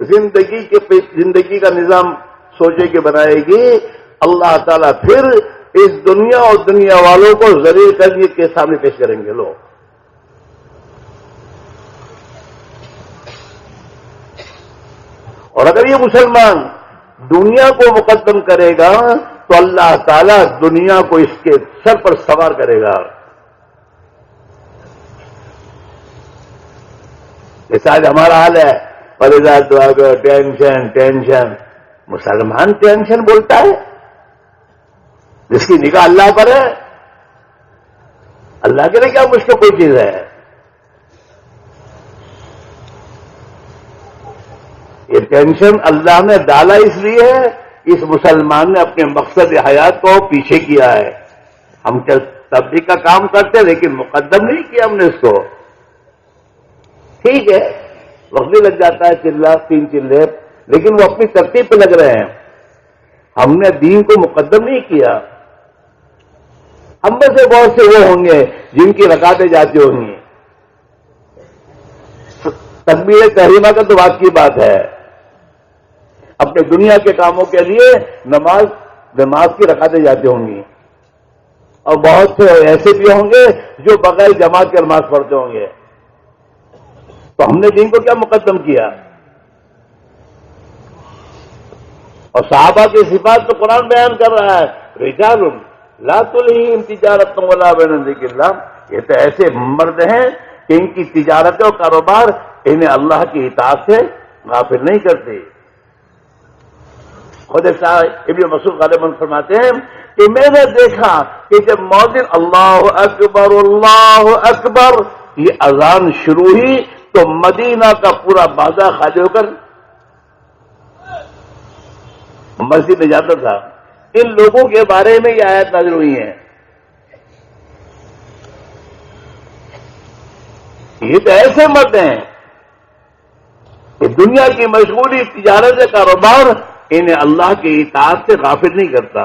زندگی کا نظام سوچے کے بنائے گی، اللہ تعالیٰ پھر اس دنیا اور دنیا والوں کو ذلیل کر کے سامنے پیش کریں گے لوگ۔ اور اگر یہ مسلمان دنیا کو مقدم کرے گا تو اللہ تعالیٰ دنیا کو اس کے سر پر سوار کرے گا۔ جیسا آج ہمارا حال ہے، پریزاد دعا کر، ٹینشن۔ مسلمان ٹینشن بولتا ہے؟ جس کی نگاہ اللہ پر ہے، اللہ کے لیے کیا مشکل کوئی چیز ہے؟ یہ ٹینشن اللہ نے ڈالا اس لیے ہے، اس مسلمان نے اپنے مقصد حیات کو پیچھے کیا ہے۔ ہم تبلیغ کا کام کرتے لیکن مقدم نہیں کیا ہم نے اس کو۔ ٹھیک ہے، وقت بھی لگ جاتا ہے، تین چلے، لیکن وہ اپنی ترتیب پہ لگ رہے ہیں۔ ہم نے دین کو مقدم نہیں کیا۔ ہم میں سے بہت سے وہ ہوں گے جن کی رکعتیں جاتی ہوں گی، تکبیر تحریمہ کا تو بات کی بات ہے، اپنے دنیا کے کاموں کے لیے نماز کی رکعتیں جاتی ہوں گی، اور بہت سے ایسے بھی ہوں گے جو بغیر جماعت کے نماز پڑھتے ہوں گے۔ تو ہم نے دین کو کیا مقدم کیا؟ اور صحابہ کی صفات تو قرآن بیان کر رہا ہے، رجال لا تلہیہم تجارت ولا بین ذکر اللہ، یہ تو ایسے مرد ہیں کہ ان کی تجارت اور کاروبار انہیں اللہ کی اطاعت سے غافل نہیں کرتے۔ خود ابن مسعود غالباً فرماتے ہیں کہ میں نے دیکھا کہ جب مؤذن اللہ اکبر یہ اذان شروع ہوئی تو مدینہ کا پورا بازار خالی ہو کر مسجد میں جاتا تھا۔ ان لوگوں کے بارے میں یہ آیت نازل ہوئی ہیں۔ یہ تو ایسے مرد ہیں کہ دنیا کی مشغولی، تجارت، کاروبار انہیں اللہ کی اطاعت سے غافل نہیں کرتا۔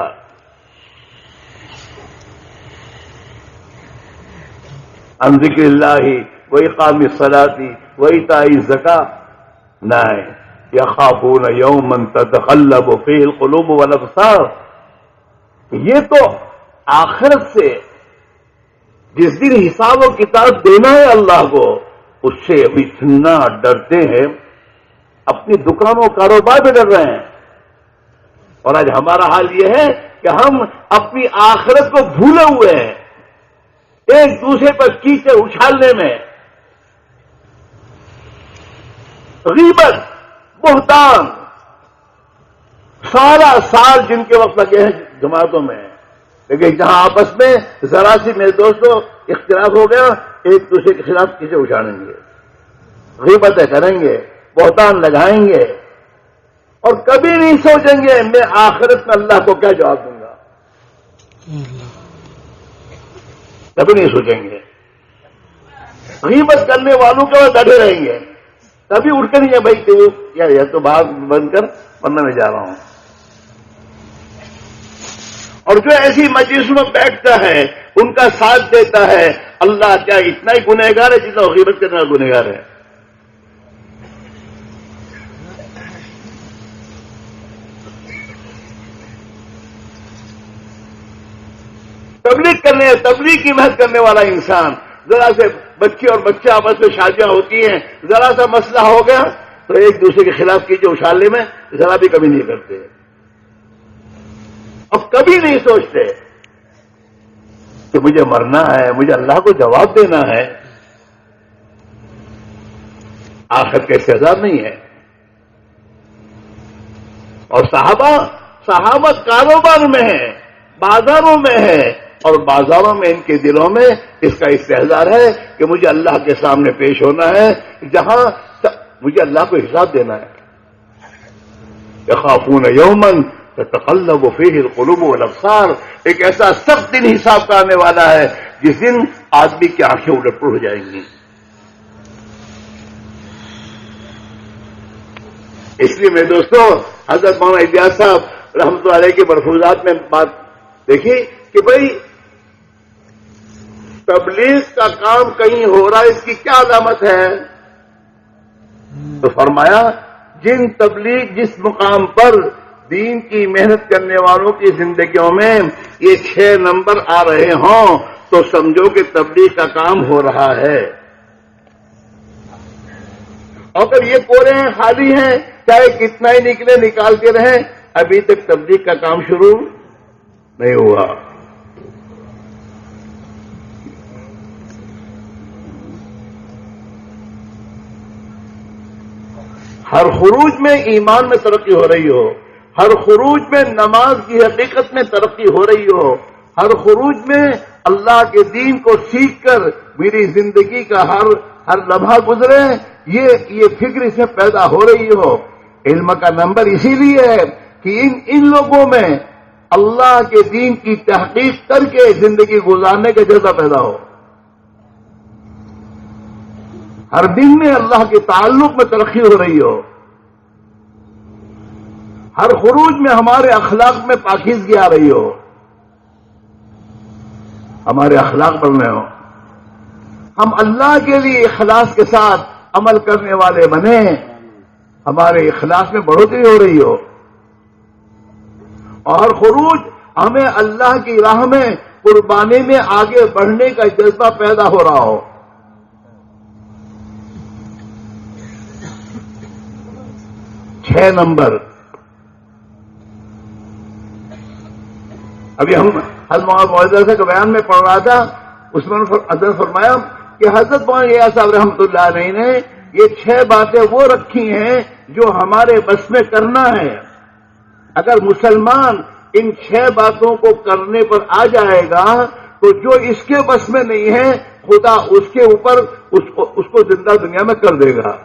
عن ذکر اللہ وإقام الصلاة وإیتاء الزکاة نہیں، یخافون یوما تتقلب فیہ القلوب والابصار۔ یہ تو آخرت سے جس دن حساب و کتاب دینا ہے اللہ کو، اس سے اتنا ڈرتے ہیں، اپنی دکانوں کاروبار میں ڈر رہے ہیں۔ اور آج ہمارا حال یہ ہے کہ ہم اپنی آخرت کو بھولے ہوئے ہیں، ایک دوسرے پر کیچڑ اچھالنے میں، غیبت، بہتان، سارا سال جن کے وقت لگے ہیں جماعتوں میں، لیکن جہاں آپس میں ذرا سی میرے دوستوں اختلاف ہو گیا، ایک دوسرے کے خلاف کیچڑ اچھالیں گے، غیبتیں کریں گے، بہتان لگائیں گے، اور کبھی نہیں سوچیں گے میں آخرت میں اللہ کو کیا جواب دوں گا، کبھی نہیں سوچیں گے۔ غیبت کرنے والوں کے بعد ڈٹے رہیں گے، تبھی اٹھ کر نہیں بھائی تو یا تو بات بند کر ورنہ میں جا رہا ہوں. اور جو ایسی مجلسوں میں بیٹھتا ہے ان کا ساتھ دیتا ہے، اللہ کیا اتنا ہی گنہگار ہے جتنا غیبت کرنے والا گنہگار ہے. تبلیغ کی محنت کرنے والا انسان، ذرا سے بچے اور بچہ آپس میں شادیاں ہوتی ہیں، ذرا سا مسئلہ ہو گیا تو ایک دوسرے کے خلاف کی جو اچھالنے میں ذرا بھی کمی نہیں کرتے، اب کبھی نہیں سوچتے کہ مجھے مرنا ہے، مجھے اللہ کو جواب دینا ہے. آخرت کا استعداد نہیں ہے. اور صحابہ کاروبار میں ہے، بازاروں میں ہے، اور بازاروں میں ان کے دلوں میں اس کا استحضار ہے کہ مجھے اللہ کے سامنے پیش ہونا ہے، جہاں مجھے اللہ کو حساب دینا ہے. یخافون یوما تتقلب فیہ القلوب والابصار، ایک ایسا سخت دن حساب کا آنے والا ہے جس دن آدمی کی آنکھیں الٹ پلٹ ہو جائیں گی. اس لیے میرے دوستوں، حضرت مولانا الیاس صاحب رحمۃ اللہ علیہ کے ملفوظات میں بات دیکھی کہ بھئی تبلیغ کا کام کہیں ہو رہا ہے، اس کی کیا علامت ہے؟ تو فرمایا جس مقام پر دین کی محنت کرنے والوں کی زندگیوں میں یہ 6 نمبر آ رہے ہوں تو سمجھو کہ تبلیغ کا کام ہو رہا ہے. اگر یہ پورے ہیں، خالی ہیں، چاہے کتنا ہی نکالتے رہیں، ابھی تک تبلیغ کا کام شروع نہیں ہوا. ہر خروج میں ایمان میں ترقی ہو رہی ہو، ہر خروج میں نماز کی حقیقت میں ترقی ہو رہی ہو، ہر خروج میں اللہ کے دین کو سیکھ کر میری زندگی کا ہر لمحہ گزرے، یہ فکر اس میں پیدا ہو رہی ہو. علم کا نمبر اسی لیے ہے کہ ان لوگوں میں اللہ کے دین کی تحقیق کر کے زندگی گزارنے کا جذبہ پیدا ہو. ہر دن میں اللہ کے تعلق میں ترقی ہو رہی ہو، ہر خروج میں ہمارے اخلاق میں پاکیزگی آ رہی ہو، ہمارے اخلاق بن رہے ہو، ہم اللہ کے لیے اخلاص کے ساتھ عمل کرنے والے بنے، ہمارے اخلاص میں بڑھوتری ہو رہی ہو، اور ہر خروج ہمیں اللہ کی راہ میں قربانی میں آگے بڑھنے کا جذبہ پیدا ہو رہا ہو. 6 نمبر. ابھی ہم حضرت مولانا کے بیان میں پڑھ رہا تھا، اس میں حضرت فرمایا کہ حضرت مولانا الیاس صاحب رحمۃ اللہ علیہ نے یہ 6 باتیں وہ رکھی ہیں جو ہمارے بس میں کرنا ہے. اگر مسلمان ان 6 باتوں کو کرنے پر آ جائے گا تو جو اس کے بس میں نہیں ہے خدا اس کے اوپر اس کو زندہ دنیا میں کر دے گا.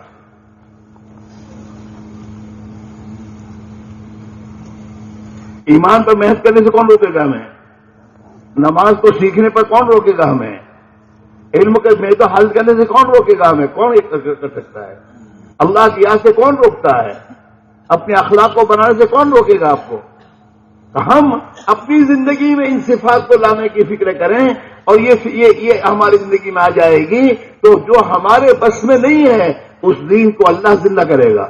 ایمان پر محنت کرنے سے کون روکے گا ہمیں؟ نماز کو سیکھنے پر کون روکے گا ہمیں؟ علم کے میدان حل کرنے سے کون روکے گا ہمیں؟ کون کر سکتا ہے؟ اللہ کی یاد سے کون روکتا ہے؟ اپنے اخلاق کو بنانے سے کون روکے گا آپ کو؟ ہم اپنی زندگی میں ان صفات کو لانے کی فکر کریں اور یہ ہماری زندگی میں آ جائے گی تو جو ہمارے بس میں نہیں ہے اس دین کو اللہ زندہ کرے گا.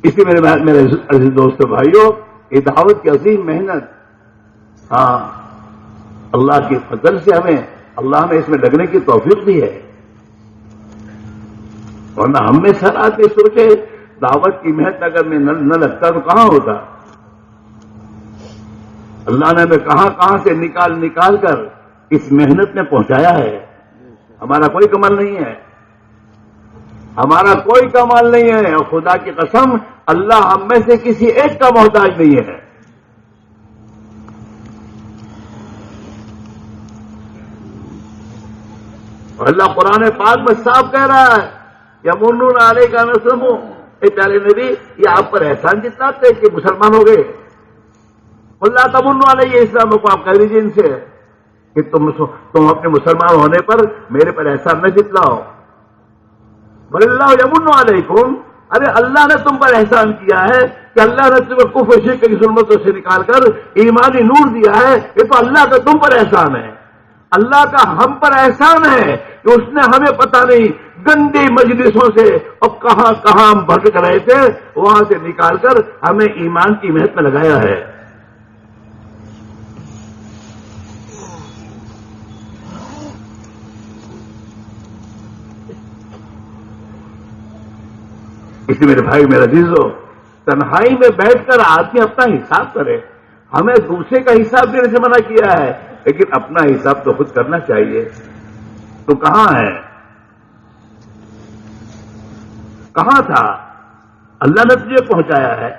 اس لیے میرے عزیز دوستو بھائیوں، یہ دعوت کی عظیم محنت، ہاں اللہ کے فضل سے ہمیں اللہ نے اس میں لگنے کی توفیق دی ہے، ورنہ ہم میں سر آتے سوچے دعوت کی محنت اگر میں نہ لگتا تو کہاں ہوتا. اللہ نے ہمیں کہاں سے نکال کر اس محنت میں پہنچایا ہے. ہمارا کوئی کمال نہیں ہے، ہمارا کوئی کمال نہیں ہے، اور خدا کی قسم اللہ ہم میں سے کسی ایک کا محتاج نہیں ہے. اور اللہ قرآن پاک میں صاف کہہ رہا ہے یمنون علیک ان اسلموا، اے پیارے نبی یہ آپ پر احسان جتلاتے ہیں کہ مسلمان ہو گئے. اللہ تمنوا علیہ اسلام کو آپ کہہ دیجیے ان سے کہ تم اپنے مسلمان ہونے پر میرے پر احسان نہ جتلاؤ. بل اللہ یمن علیکم، ارے اللہ نے تم پر احسان کیا ہے کہ اللہ نے تمہیں کفر شرک کی ظلمتوں سے نکال کر ایمانی نور دیا ہے. یہ تو اللہ کا تم پر احسان ہے. اللہ کا ہم پر احسان ہے کہ اس نے ہمیں پتہ نہیں گندی مجلسوں سے اور کہاں کہاں ہم بھٹک رہے تھے وہاں سے نکال کر ہمیں ایمان کی محنت میں لگایا ہے. اسی میرے بھائی میرے عزیزو، تنہائی میں بیٹھ کر آدمی اپنا حساب کرے. ہمیں دوسرے کا حساب دینے سے منع کیا ہے، لیکن اپنا حساب تو خود کرنا چاہیے. تو کہاں ہے؟ کہاں تھا؟ اللہ نے تجھے پہنچایا ہے.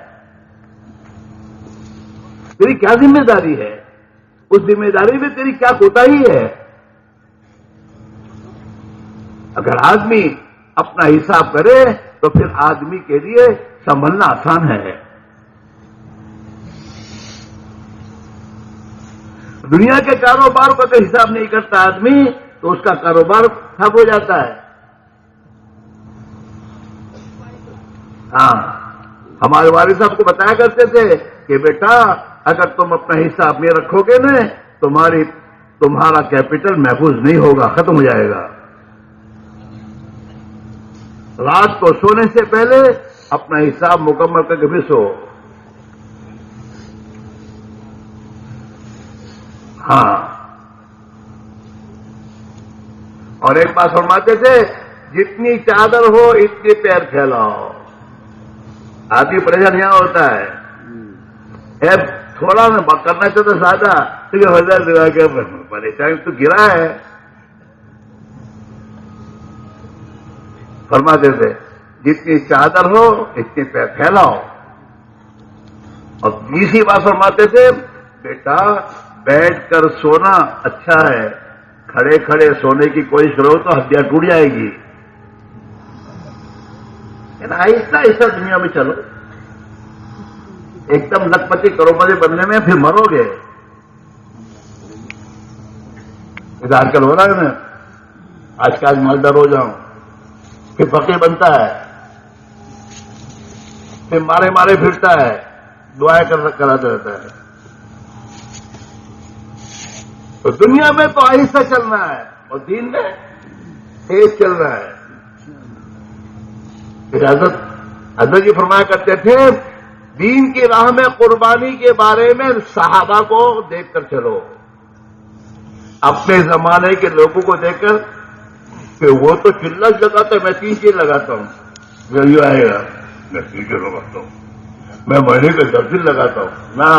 تیری کیا ذمہ داری ہے؟ اس ذمہ داری میں تیری کیا کوتاہی ہے؟ اگر آدمی اپنا حساب کرے تو پھر آدمی کے لیے سنبھلنا آسان ہے. دنیا کے کاروبار کا تو حساب نہیں کرتا آدمی تو اس کا کاروبار ٹھپ ہو جاتا ہے. ہاں، ہمارے والد صاحب کو بتایا کرتے تھے کہ بیٹا اگر تم اپنا حساب میں رکھو گے نا تمہارا کیپٹل محفوظ نہیں ہوگا، ختم ہو جائے گا. رات کو سونے سے پہلے اپنا حساب مکمل کر کے بھی سو. ہاں، اور ایک بات فرماتے تھے جتنی چادر ہو اتنی پیر پھیلاؤ. آدمی پریشان یہاں ہوتا ہے تھوڑا میں کرنا چاہتا زیادہ تو ہزار دگا کے پریشانی تو گرا ہے. فرماتے تھے جتنی چادر ہو اتنی پیر پھیلاؤ. اور تیسری بات فرماتے تھے بیٹا بیٹھ کر سونا اچھا ہے، کھڑے کھڑے سونے کی کوشش کرو تو ہڈیاں ٹوٹ جائے گی. آہستہ آہستہ دنیا میں چلو. ایک دم لکھپتی کروڑپتی بننے میں پھر مرو گے. آج کل ہو رہا ہے نا، آج کا آج مالدار ہو جاؤں پھر فقیر بنتا ہے، پھر مارے مارے پھرتا ہے، دعائیں کراتا رہتا ہے. تو دنیا میں تو آہستہ چلنا ہے اور دین میں تیز چلنا ہے. پھر حضرت جی فرمایا کرتے تھے دین کی راہ میں قربانی کے بارے میں صحابہ کو دیکھ کر چلو. اپنے زمانے کے لوگوں کو دیکھ کر کہ وہ تو چلت لگاتا ہے، میں 3 چیز لگاتا ہوں، یہ آئے گا میں 3 چیز لگاتا ہوں، میں مہینے کے 10 دن لگاتا ہوں. نہ،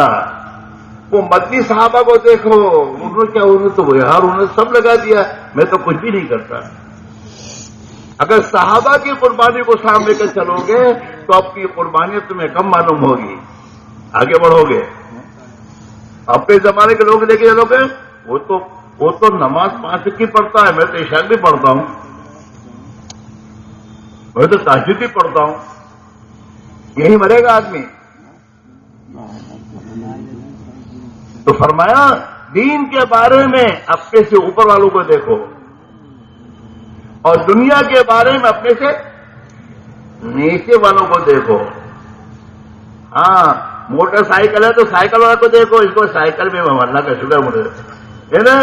وہ مدنی صحابہ کو دیکھو، انہوں نے تو یار انہوں نے سب لگا دیا، میں تو کچھ بھی نہیں کرتا. اگر صحابہ کی قربانی کو سامنے کر چلو گے تو اپنی قربانی تمہیں کم معلوم ہوگی، آگے بڑھو گے. اپنے زمانے کے لوگ دیکھے چلو گے وہ تو نماز 5 کی پڑھتا ہے، میں تو عشاء بھی پڑھتا ہوں، میں تو تہجد بھی پڑھتا ہوں. یہی مرے گا آدمی. تو فرمایا دین کے بارے میں اپنے سے اوپر والوں کو دیکھو اور دنیا کے بارے میں اپنے سے نیچے والوں کو دیکھو. ہاں، موٹر سائیکل ہے تو سائیکل والے کو دیکھو، اس کو سائیکل میں اللہ کا شکر مجھے ہے نا،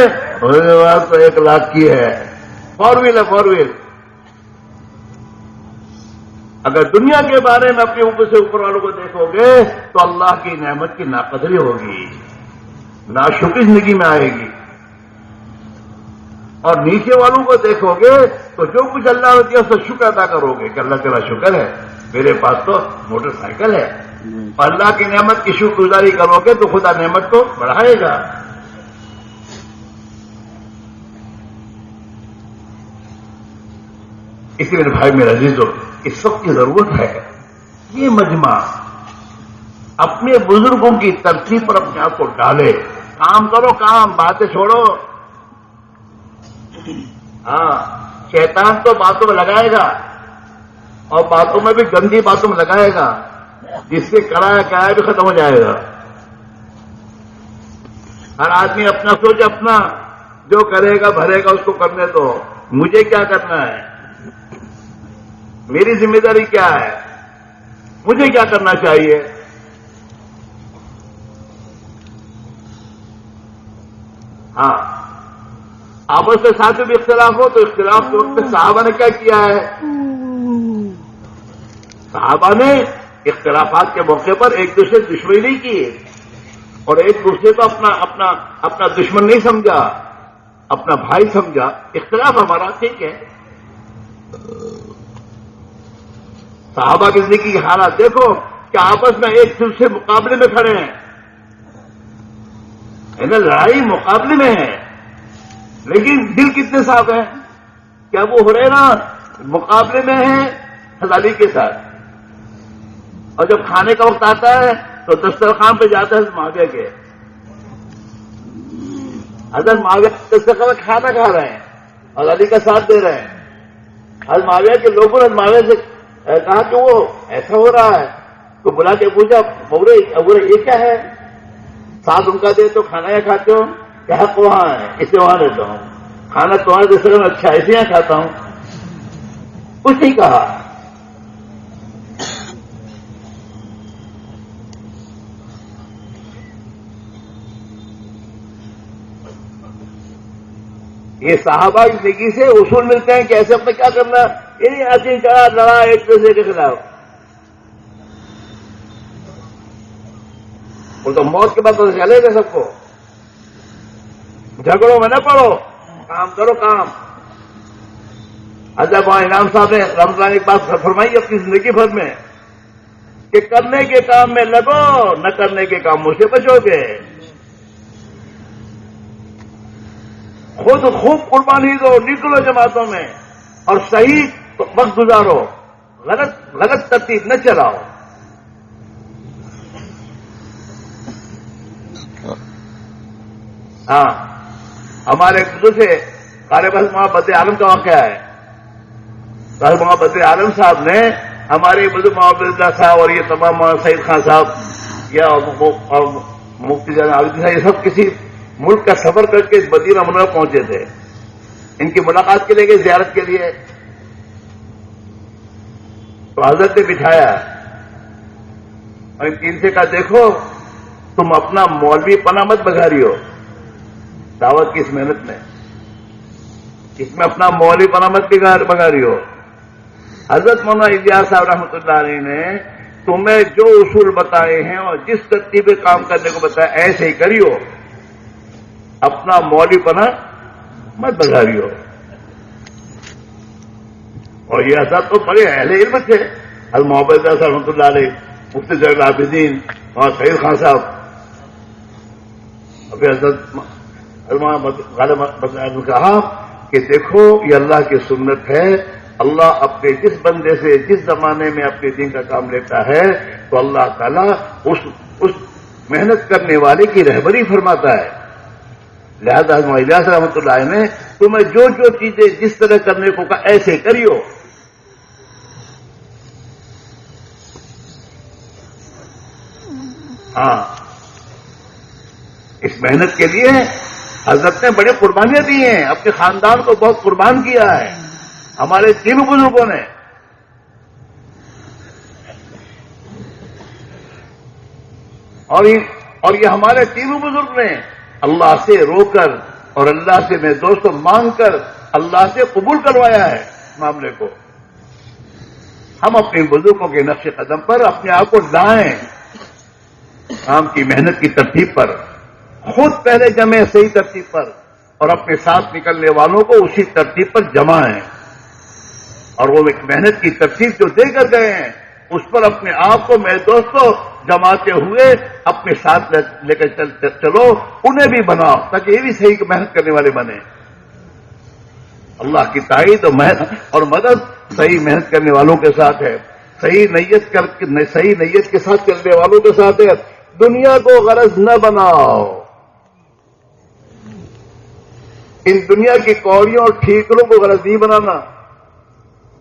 تو 1 لاکھ کی ہے، 4 ویل ہے 4 ویل. اگر دنیا کے بارے میں اپنے اوپر سے اوپر والوں کو دیکھو گے تو اللہ کی نعمت کی ناقدری ہوگی، ناشکری زندگی میں آئے گی. اور نیچے والوں کو دیکھو گے تو جو کچھ اللہ نے دیا اس کا شکر ادا کرو گے کہ اللہ تیرا شکر ہے، میرے پاس تو موٹر سائیکل ہے. اور اللہ کی نعمت کی شکر گزاری کرو گے تو خدا نعمت کو بڑھائے گا. اسی لیے بھائی میرے عزیزو، اس وقت کی ضرورت ہے یہ مجمع اپنے بزرگوں کی ترتیب پر اپنے آپ کو ڈالے. کام کرو، کام، باتیں چھوڑو. ہاں، شیطان تو باتوں میں لگائے گا اور باتوں میں بھی گندی باتوں میں لگائے گا، جس سے کرایا بھی ختم ہو جائے گا. ہر آدمی اپنا سوچ، اپنا جو کرے گا بھرے گا اس کو کرنے دو، مجھے کیا کرنا ہے، میری ذمہ داری کیا ہے، مجھے کیا کرنا چاہیے. ہاں، آپس میں ساتھ میں بھی اختلاف ہو تو اختلاف کے وقت صحابہ نے کیا کیا ہے؟ صحابہ نے اختلافات کے موقع پر ایک دوسرے سے دشمنی نہیں کی اور ایک دوسرے کو اپنا دشمن نہیں سمجھا، اپنا بھائی سمجھا. اختلاف ہمارا ٹھیک ہے. صحابہ کی زندگی کی حالات دیکھو کہ آپس میں ایک دوسرے مقابلے میں کھڑے ہیں، لڑائی مقابلے میں ہے، لیکن دل کتنے صاف ہیں. کیا وہ ہریرہ مقابلے میں ہے حضرت علی کے ساتھ، اور جب کھانے کا وقت آتا ہے تو دسترخوان پہ جاتا ہے حضرت معاویہ کے. حضرت معاویہ دسترخوان میں کھانا کھا رہے ہیں اور علی کا ساتھ دے رہے ہیں. حضرت معاویہ کے لوگوں نے حضرت معاویہ سے کہا کہ وہ ایسا ہو رہا ہے، تو بلا کے پوچھا ابورے یہ کیا ہے، ساتھ ان کا دے تو کھانا یا کھاتے ہو، کہ حق وہاں ہے اسے وہاں لیتا ہوں، کھانا تمہارے دوسرے میں اچھا ایسے یہاں کھاتا ہوں. کچھ نہیں کہا. یہ صحابہ کی زندگی سے اصول ملتے ہیں کہ ایسے اپنے کیا کرنا. یہ نہیں آتی چڑھا لڑا ایک دوسرے کے خلاف. وہ تو موت کے بعد تو چلے گا سب کو. جھگڑوں میں نہ پڑو، کام کرو کام. حضرت مولانا انعام صاحب نے رمضان ایک بات فرمائی اپنی زندگی بھر میں کہ کرنے کے کام میں لگو، نہ کرنے کے کاموں سے بچو گے. خود خوب قربانی دو، نکلو جماعتوں میں اور صحیح وقت گزارو، غلط ترتیب نہ چلاؤ. ہاں، ہمارے دوسرے قاری محمد بدر عالم کا واقعہ ہے. قاری محمد بدر عالم صاحب نے ہمارے بزرگ محمد اللہ صاحب اور یہ تمام مولانا سعید خان صاحب یا مفتی جان عابدین صاحب، یہ سب کسی ملک کا سفر کر کے مدینہ منورہ پہنچے تھے. ان کی ملاقات کے لیے گئے، زیارت کے لیے. تو حضرت نے بٹھایا اور ان سے کہا دیکھو تم اپنا مولوی پنا مت بگاڑی ہو دعوت کی اس محنت میں، اس میں اپنا مولوی پنا مت بگاڑی ہو. حضرت مولانا الیاس صاحب رحمۃ اللہ علیہ نے تمہیں جو اصول بتائے ہیں اور جس ترتیب کام کرنے کو بتایا ایسے ہی کریو، اپنا مولوی پنا مت بگاڑیو. اور یہ حضرت تو بڑے اہل علم تھے. حضرت محمد اللہ صاحب رحمۃ اللہ علیہ، مفتی زین العابدین اور سعید خان صاحب، ابھی حضرت غالب نے کہا کہ دیکھو یہ اللہ کی سنت ہے، اللہ اپنے جس بندے سے جس زمانے میں اپنے دین کا کام لیتا ہے تو اللہ تعالیٰ اس محنت کرنے والے کی رہبری فرماتا ہے. لہذا حضرت الیاس رحمۃ اللہ علیہ نے تمہیں جو چیزیں جس طرح کرنے کو کہا ایسے کریو. ہاں، اس محنت کے لیے حضرت نے بڑے قربانیاں دی ہیں، اپنے خاندان کو بہت قربان کیا ہے. ہمارے تینوں بزرگوں نے اور یہ ہمارے تینوں بزرگ نے اللہ سے رو کر اور اللہ سے میں دوستوں مانگ کر اللہ سے قبول کروایا ہے معاملے کو. ہم اپنے بزرگوں کے نقش قدم پر اپنے آپ کو لائیں، کام کی محنت کی ترتیب پر خود پہلے جمیں صحیح ترتیب پر، اور اپنے ساتھ نکلنے والوں کو اسی ترتیب پر جمائیں، اور وہ ایک محنت کی ترتیب جو دے کر گئے ہیں اس پر اپنے آپ کو میرے دوستوں جماتے ہوئے اپنے ساتھ لے کر چلو، انہیں بھی بناؤ تاکہ یہ بھی صحیح محنت کرنے والے بنے. اللہ کی تائید اور مدد صحیح محنت کرنے والوں کے ساتھ ہے، صحیح نیت کے ساتھ چلنے والوں کے ساتھ ہے. دنیا کو غرض نہ بناؤ، ان دنیا کی کوڑیوں اور ٹھیکروں کو غرض نہیں بنانا.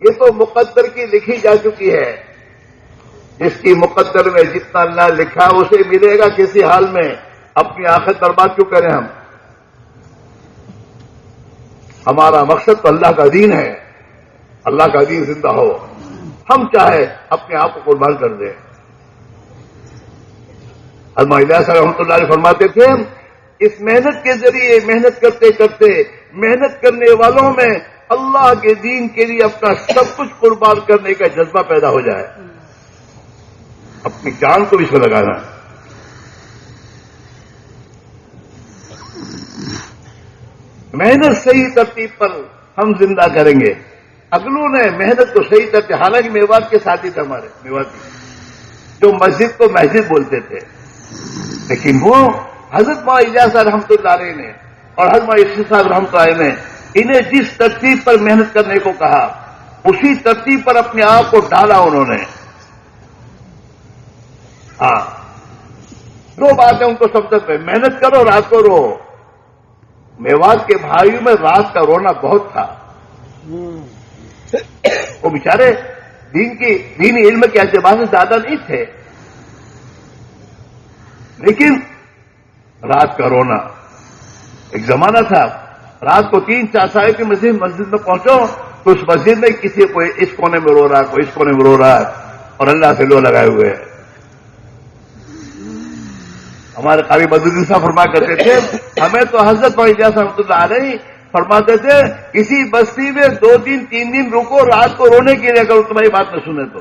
یہ تو مقدر کی لکھی جا چکی ہے، جس کی مقدر میں جتنا اللہ لکھا اسے ملے گا کسی حال میں. اپنی آخرت برباد کیوں کریں ہم؟ ہمارا مقصد تو اللہ کا دین ہے، اللہ کا دین زندہ ہو، ہم چاہے اپنے آپ کو قربان کر دیں۔ حضرت الیاس رحمۃ اللہ علیہ فرماتے تھے اس محنت کے ذریعے محنت کرتے کرتے محنت کرنے والوں میں اللہ کے دین کے لیے اپنا سب کچھ قربان کرنے کا جذبہ پیدا ہو جائے، اپنی جان کو بھی اس میں لگانا۔ محنت صحیح ترتیب پر ہم زندہ کریں گے۔ اگلوں نے محنت کو صحیح ترتیب، حالانکہ میوات کے ساتھی تھے ہمارے میواتی، جو مسجد کو مسجد بولتے تھے، لیکن وہ حضرت مولانا الیاس رحمۃ اللہ علیہ نے اور حضرت مولانا یوسف صاحب رحمۃ اللہ علیہ نے انہیں جس ترتیب پر محنت کرنے کو کہا اسی ترتیب پر اپنے آپ کو ڈالا انہوں نے۔ ہاں، دو باتیں ان کو سمجھ میں، محنت کرو، رات کو رو۔ میوات کے بھائیوں میں رات کا رونا بہت تھا، وہ بیچارے دینی علم کے اعتبار سے زیادہ نہیں تھے، لیکن رات کا رونا، ایک زمانہ تھا رات کو 3-4 سال کی مسجد میں پہنچو تو اس مسجد میں کسی کو اس کونے میں رو رہا ہے، کوئی اس کونے میں رو رہا ہے، اور اللہ سے لو لگائے ہوئے ہیں۔ ہمارے قاری بدرالدین صاحب فرمایا کرتے تھے ہمیں تو حضرت مولانا الیاس رحمۃ اللہ علیہ فرماتے تھے کسی بستی میں 2 دن 3 دن رکو رات کو رونے کے لیے، اگر تمہاری بات نہ سنے تو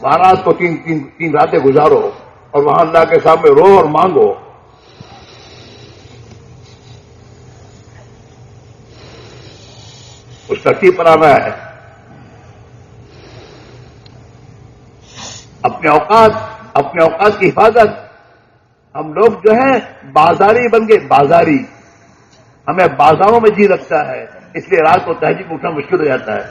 وہاں رات کو 3 راتیں گزارو اور وہاں اللہ کے سامنے رو اور مانگو۔ اس ترتیب پر آنا ہے۔ اپنے اوقات کی حفاظت۔ ہم لوگ جو ہیں بازاری بن گئے، بازاری، ہمیں بازاروں میں جی لگتا ہے، اس لیے رات کو تہجد میں اٹھنا مشکل ہو جاتا ہے۔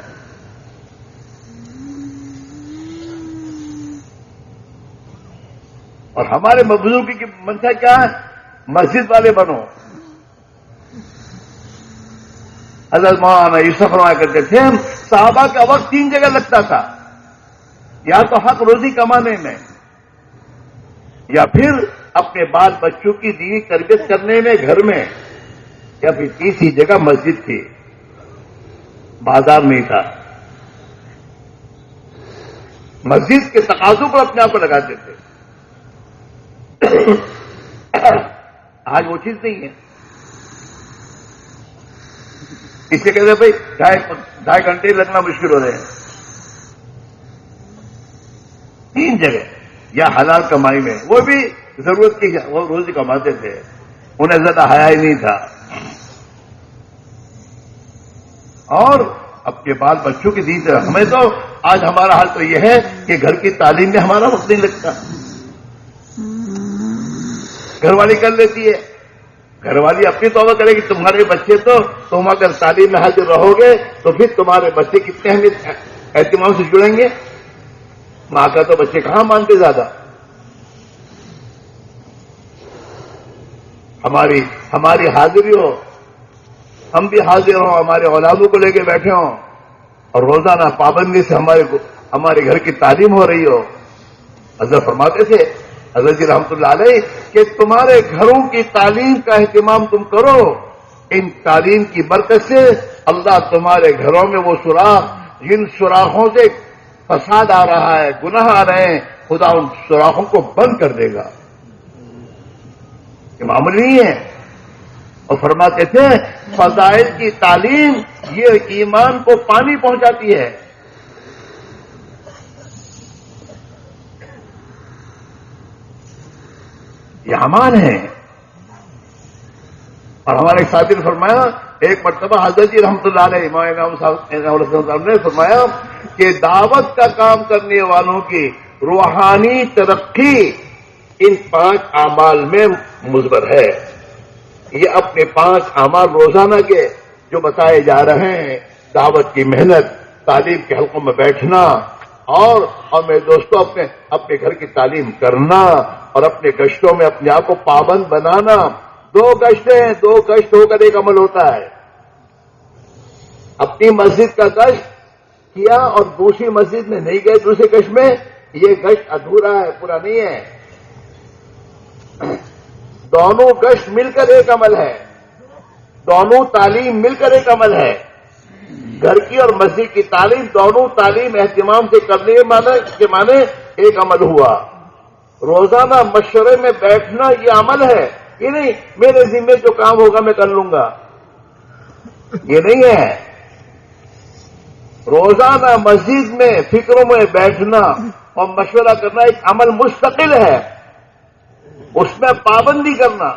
اور ہمارے بزرگوں کی منشا کیا ہے؟ مسجد والے بنو۔ حضرت مولانا یوسف فرمایا کرتے تھے صحابہ کا وقت 3 جگہ لگتا تھا، یا تو حق روزی کمانے میں، یا پھر اپنے بال بچوں کی دینی تربیت کرنے میں گھر میں، یا پھر تیسری جگہ مسجد تھی، بازار نہیں تھا۔ مسجد کے تقاضوں پر اپنے آپ کو لگاتے تھے۔ آج وہ چیز نہیں ہے، اس سے کہتے ہیں بھائی 2.5 گھنٹے لگنا مشکل ہو رہے ہیں۔ 3 جگہ یا حلال کمائی میں، وہ بھی ضرورت کی، وہ روزی کماتے تھے، انہیں زیادہ حیا ہی نہیں تھا، اور اپنے بال بچوں کی دین سے۔ ہمیں تو آج ہمارا حال تو یہ ہے کہ گھر کی تعلیم میں ہمارا وقت نہیں لگتا، گھر والی کر لیتی ہے، گھر والی اپنی توبہ کرے گی، تمہارے بچے تو تم اگر تعلیم میں حاضر رہو گے تو پھر تمہارے بچے کتنے اہتمام سے جڑیں گے۔ ماں کا تو بچے کہاں مانتے زیادہ۔ ہماری حاضری ہو، ہم بھی حاضر ہوں، ہمارے اولادوں کو لے کے بیٹھے ہوں، اور روزانہ پابندی سے ہمارے گھر کی تعلیم ہو رہی ہو۔ حضرت فرماتے تھے حضرت جی رحمۃ اللہ علیہ کہ تمہارے گھروں کی تعلیم کا اہتمام تم کرو، ان تعلیم کی برکت سے اللہ تمہارے گھروں میں وہ سوراخ، جن سوراخوں سے فساد آ رہا ہے، گناہ آ رہے ہیں، خدا ان سوراخوں کو بند کر دے گا۔ یہ معمولی نہیں ہے۔ اور فرماتے تھے فضائل کی تعلیم یہ ایمان کو پانی پہنچاتی ہے۔ یہ امان ہے۔ اور ہمارے ساتھی نے فرمایا ایک مرتبہ حضرت جی رحمۃ اللہ علیہ امام صاحب نے فرمایا کہ دعوت کا کام کرنے والوں کی روحانی ترقی ان 5 اعمال میں مضمر ہے۔ یہ اپنے 5 اعمال روزانہ کے جو بتائے جا رہے ہیں، دعوت کی محنت، تعلیم کے حلقوں میں بیٹھنا، اور میرے دوستوں اپنے گھر کی تعلیم کرنا، اور اپنے گشتوں میں اپنے آپ کو پابند بنانا۔ 2 گشتیں ہیں، 2 گشت ہو کر ایک عمل ہوتا ہے۔ اپنی مسجد کا گشت کیا اور دوسری مسجد میں نہیں گئے، دوسرے گشت میں، یہ گشت ادھورا ہے، پورا نہیں ہے. دونوں گشت مل کر ایک عمل ہے، دونوں تعلیم مل کر ایک عمل ہے. گھر کی اور مسجد کی تعلیم، دونوں تعلیم اہتمام سے کرنے کے معنی ایک عمل ہوا. روزانہ مشورے میں بیٹھنا یہ عمل ہے، یہ نہیں میرے ذمے جو کام ہوگا میں کر لوں گا، یہ نہیں ہے. روزانہ مسجد میں فکروں میں بیٹھنا اور مشورہ کرنا ایک عمل مستقل ہے، اس میں پابندی کرنا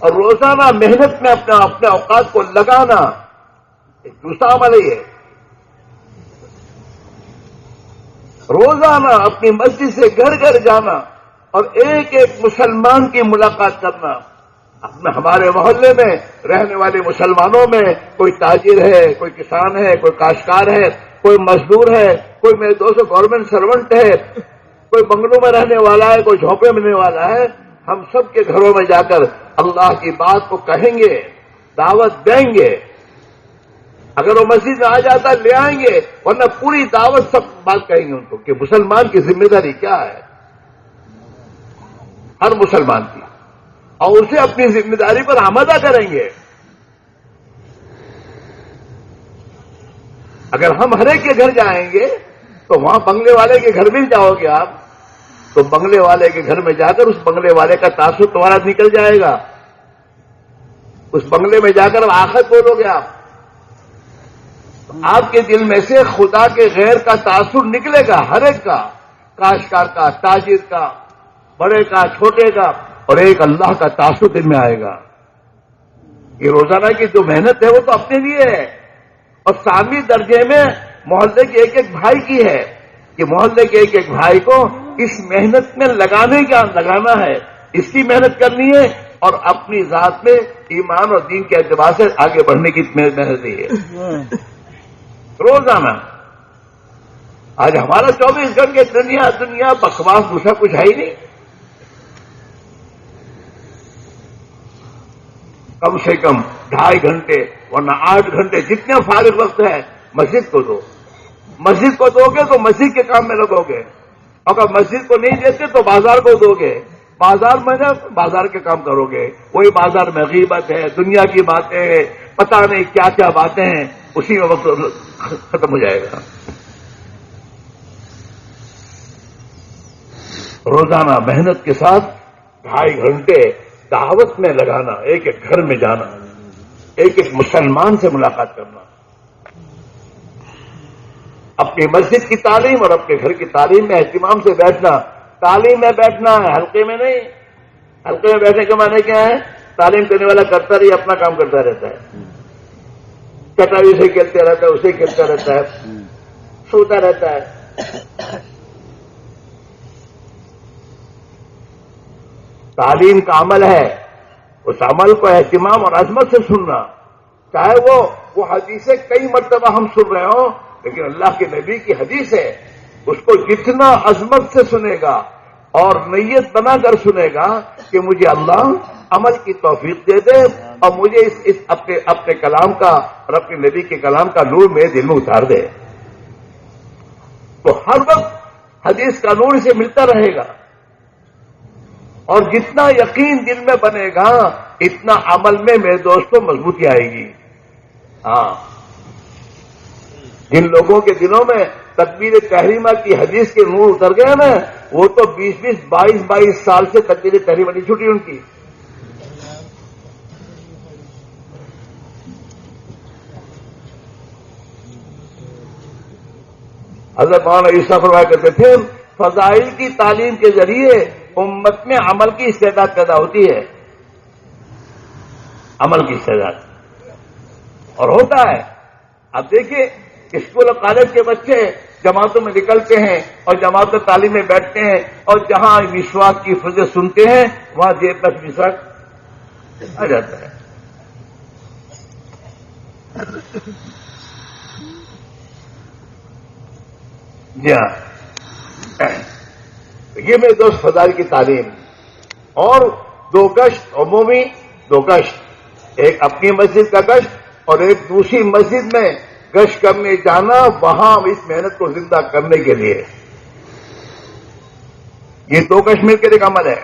اور روزانہ محنت میں اپنے اوقات کو لگانا ایک دوسرا عمل ہے. یہ روزانہ اپنی مسجد سے گھر گھر جانا اور ایک ایک مسلمان کی ملاقات کرنا. ہمارے محلے میں رہنے والے مسلمانوں میں کوئی تاجر ہے، کوئی کسان ہے، کوئی کاشتکار ہے، کوئی مزدور ہے، کوئی میرے دوست گورنمنٹ سرونٹ ہے، کوئی بنگلوں میں رہنے والا ہے، کوئی جھونپڑے میں رہنے والا ہے. ہم سب کے گھروں میں جا کر اللہ کی بات کو کہیں گے، دعوت دیں گے. اگر وہ مسجد میں آ جاتا لے آئیں گے، ورنہ پوری دعوت سب بات کہیں گے ان کو کہ مسلمان کی ذمہ داری کیا ہے، ہر مسلمان کی، اور اسے اپنی ذمہ داری پر آمادہ کریں گے. اگر ہم ہر ایک کے گھر جائیں گے تو وہاں بنگلے والے کے گھر بھی جاؤ گے آپ، تو بنگلے والے کے گھر میں جا کر اس بنگلے والے کا تاثر تمہارا نکل جائے گا. اس بنگلے میں جا کر آخرت بولو گے آپ کے دل میں سے خدا کے غیر کا تاثر نکلے گا، ہر ایک کا، کاشتکار کا، تاجر کا، بڑے کا، چھوٹے کا، اور ایک اللہ کا تاثر دل میں آئے گا. یہ روزانہ کی جو محنت ہے وہ تو اپنے لیے ہے، اور ثانوی درجے میں محلے کے ایک ایک بھائی کی ہے کہ محلے کے ایک ایک بھائی کو اس محنت میں لگانا ہے، اس کی محنت کرنی ہے، اور اپنی ذات میں ایمان اور دین کے اعتبار سے آگے بڑھنے کی محنت ہے روزانہ. آج ہمارا 24 گھنٹے دنیا بکواس، دوسرا کچھ ہے ہی نہیں. کم سے کم 2.5 گھنٹے ورنہ 8 گھنٹے جتنے فارغ وقت ہے مسجد کو دو. مسجد کو دو گے تو مسجد کے کام میں لگو گے، اگر مسجد کو نہیں دیتے تو بازار کو دو گے، بازار میں بازار کے کام کرو گے. وہی بازار میں غیبت ہے، دنیا کی باتیں ہیں، پتہ نہیں کیا کیا باتیں ہیں، اسی میں وقت ختم ہو جائے گا. روزانہ محنت کے ساتھ 2.5 گھنٹے دعوت میں لگانا، ایک ایک گھر میں جانا، ایک ایک مسلمان سے ملاقات کرنا، اپنی مسجد کی تعلیم اور اپنے گھر کی تعلیم میں اہتمام سے بیٹھنا. تعلیم میں بیٹھنا ہے، حلقے میں نہیں. حلقے میں بیٹھنے کا معنی کیا ہے؟ تعلیم کرنے والا کرتا رہی، اپنا کام کرتا رہتا ہے، چٹائی سے کھیلتے رہتا ہے، اسے کھیلتا رہتا ہے، سوتا رہتا ہے. تعلیم کا عمل ہے، اس عمل کو اہتمام اور عظمت سے سننا، چاہے وہ حدیثیں کئی مرتبہ ہم سن رہے ہوں، لیکن اللہ کے نبی کی حدیث ہے، اس کو جتنا عظمت سے سنے گا اور نیت بنا کر سنے گا کہ مجھے اللہ عمل کی توفیق دے دے اور مجھے اس اپنے کلام کا اور اپنے نبی کے کلام کا نور میرے دل میں اتار دے، تو ہر وقت حدیث کا نور اسے ملتا رہے گا. اور جتنا یقین دل میں بنے گا اتنا عمل میں میرے دوستوں مضبوطی آئے گی. ہاں، جن لوگوں کے دلوں میں تکبیر تحریمہ کی حدیث کے نور اتر گئے نا، وہ تو 20 22 سال سے تکبیر تحریمہ نہیں چھوٹی ان کی. حضرت مولانا عیسیٰ فرمایا کرتے تھے، فضائل کی تعلیم کے ذریعے امت میں عمل کی استعداد پیدا ہوتی ہے، عمل کی استعداد، اور ہوتا ہے. اب دیکھیے اسکول اور کالج کے بچے جماعتوں میں نکلتے ہیں اور جماعت تعلیم میں بیٹھتے ہیں، اور جہاں مسواک کی فضل سنتے ہیں وہاں جیب میں مسواک آ جاتا ہے. جی ہاں، یہ میرے دوست فضائل کی تعلیم. اور 2 گشت، عمومی 2 گشت، ایک اپنی مسجد کا گشت اور ایک دوسری مسجد میں گشت کرنے جانا، وہاں اس محنت کو زندہ کرنے کے لیے. یہ 2 گز مل کے ایک عمل ہے.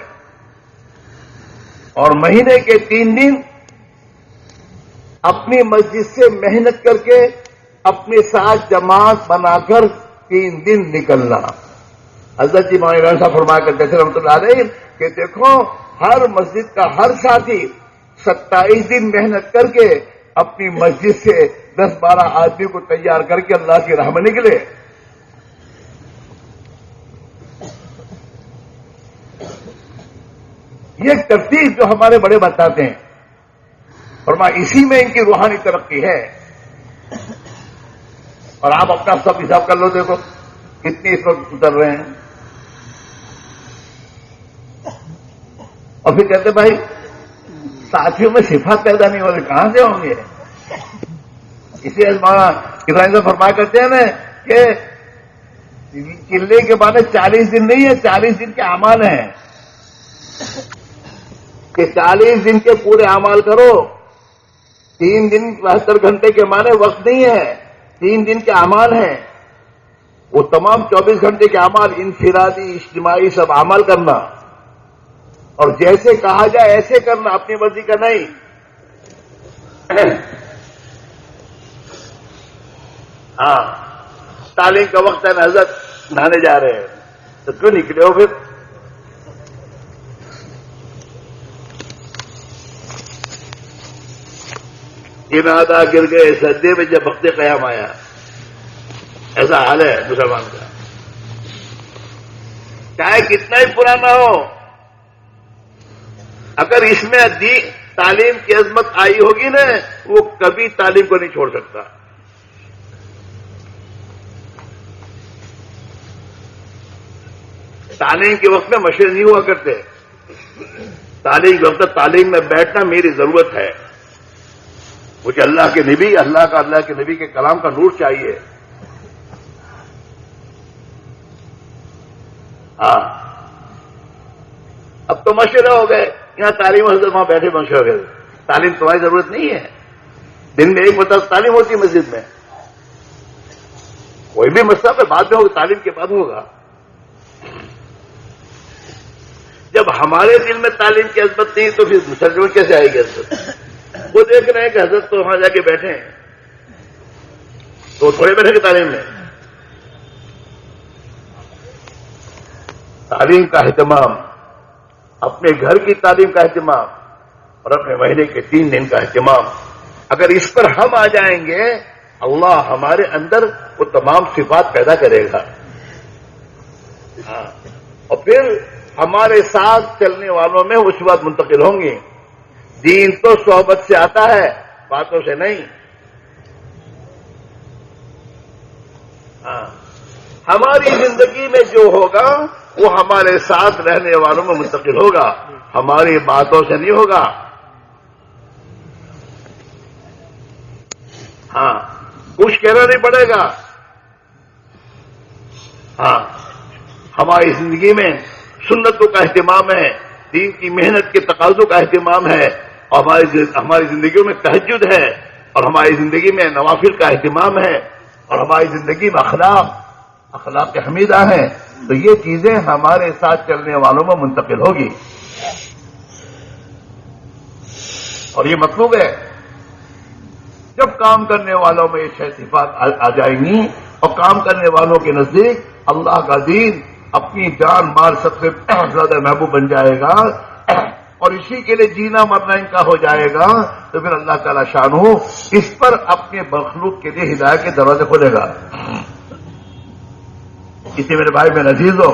اور مہینے کے 3 دن اپنی مسجد سے محنت کر کے اپنے ساتھ جماعت بنا کر 3 دن نکلنا. حضرت جی مولانا صاحب فرمایا کرتے تھے رحمۃ اللہ علیہ کہ دیکھو ہر مسجد کا ہر ساتھی 27 دن محنت کر کے اپنی مسجد سے 10-12 آدمی کو تیار کر کے اللہ کی راہ میں نکلے. یہ ایک ترتیب جو ہمارے بڑے بتاتے ہیں، فرمایا اسی میں ان کی روحانی ترقی ہے. اور آپ اپنا سب حساب کر لو، دیکھو کتنے اس وقت اتر رہے ہیں. اور پھر کہتے بھائی ساتھیوں میں صفات پیدا نہیں ہو رہی، کہاں سے ہوں گے؟ اسی لیے ابراہیم صاحب فرمایا کرتے ہیں نا کہ چلے کے بعد 40 دن نہیں ہے، 40 دن کے اعمال ہیں کہ 40 دن کے پورے اعمال کرو. 3 دن 72 گھنٹے کے معنی وقت نہیں ہے، 3 دن کے اعمال ہیں. وہ تمام 24 گھنٹے کے اعمال انفرادی اجتماعی سب اعمال کرنا، اور جیسے کہا جائے ایسے کرنا، اپنی مرضی کا نہیں. ہاں تعلیم کا وقت ہے، حضرت نہانے جا رہے ہیں تو کیوں نکلے ہو پھر؟ انادا گر گئے سجدے میں جب وقت قیام آیا. ایسا حال ہے مسلمان کا، چاہے کتنا ہی پرانا ہو، اگر اس میں تعلیم کی عظمت آئی ہوگی نا، وہ کبھی تعلیم کو نہیں چھوڑ سکتا. تعلیم کے وقت میں مشورے نہیں ہوا کرتے. تعلیم کے وقت تعلیم میں بیٹھنا میری ضرورت ہے. مجھے اللہ کے نبی، اللہ کے نبی کے کلام کا نور چاہیے. ہاں اب تو مشورے ہو گئے، یہاں تعلیم حضرت وہاں بیٹھے مشورے ہو گئے. تعلیم تمہاری ضرورت نہیں ہے. دن میں ایک مرتبہ تعلیم ہوتی ہے مسجد میں. کوئی بھی مسئلہ پہ بعد میں ہوگا، تعلیم کے بعد ہوگا. جب ہمارے دل میں تعلیم کی عظمت نہیں تو پھر مسلمان کیسے آئے گی عظمت؟ وہ دیکھ رہے ہیں کہ حضرت تو وہاں جا کے بیٹھے ہیں تو تھوڑے بیٹھے کہ تعلیم میں. تعلیم کا اہتمام، اپنے گھر کی تعلیم کا اہتمام اور اپنے مہینے کے 3 دن کا اہتمام، اگر اس پر ہم آ جائیں گے اللہ ہمارے اندر وہ تمام صفات پیدا کرے گا. اور پھر ہمارے ساتھ چلنے والوں میں وہ صفات منتقل ہوں گی. دین تو صحبت سے آتا ہے، باتوں سے نہیں. ہماری زندگی میں جو ہوگا وہ ہمارے ساتھ رہنے والوں میں منتقل ہوگا، ہماری باتوں سے نہیں ہوگا. ہاں کچھ کہنا نہیں پڑے گا. ہاں ہماری زندگی میں سنتوں کا اہتمام ہے، دین کی محنت کے تقاضوں کا اہتمام ہے، اور ہماری زندگیوں میں تہجد ہے، اور ہماری زندگی میں نوافل کا اہتمام ہے، اور ہماری زندگی میں اخلاق حمیدہ ہیں. تو یہ چیزیں ہمارے ساتھ چلنے والوں میں منتقل ہوگی. اور یہ مطلوب ہے جب کام کرنے والوں میں یہ صفات آ جائیں گی اور کام کرنے والوں کے نزدیک اللہ کا دین اپنی جان مال سب سے زیادہ محبوب بن جائے گا اور اسی کے لیے جینا مرنا ان کا ہو جائے گا، تو پھر اللہ تعالی شانہ اس پر اپنے مخلوق کے لیے ہدایت کے دروازے کھولے گا. اسی میرے بھائی میں عزیز ہو،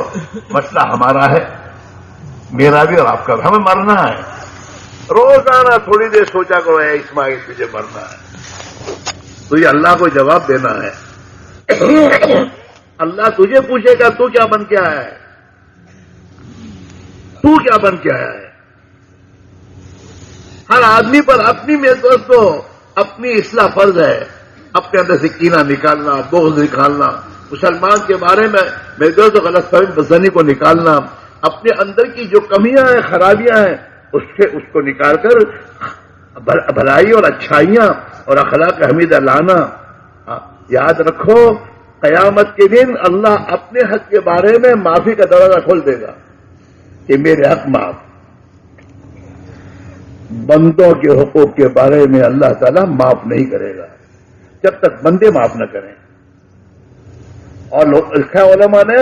مسئلہ ہمارا ہے، میرا بھی اور آپ کا بھی. ہمیں مرنا ہے. روزانہ تھوڑی دیر سوچا کرو اے اسماعیل تجھے مرنا ہے، تو یہ اللہ کو جواب دینا ہے. اللہ تجھے پوچھے گا تو کیا بن کے آیا ہے، تو کیا بن کے آیا ہے. ہر آدمی پر اپنی میرے دوستوں اپنی اصلاح فرض ہے. اپنے اندر سے کینہ نکالنا، بغض نکالنا، مسلمان کے بارے میں میرے دوستوں غلط فہمی زنی کو نکالنا، اپنے اندر کی جو کمیاں ہیں خرابیاں ہیں اس کو نکال کر بھلائی اور اچھائیاں اور اخلاق حمیدہ لانا. یاد رکھو قیامت کے دن اللہ اپنے حق کے بارے میں معافی کا دروازہ کھول دے گا. کہ میرے حق معاف. بندوں کے حقوق کے بارے میں اللہ تعالیٰ معاف نہیں کرے گا جب تک بندے معاف نہ کریں. اور لکھا علماء نے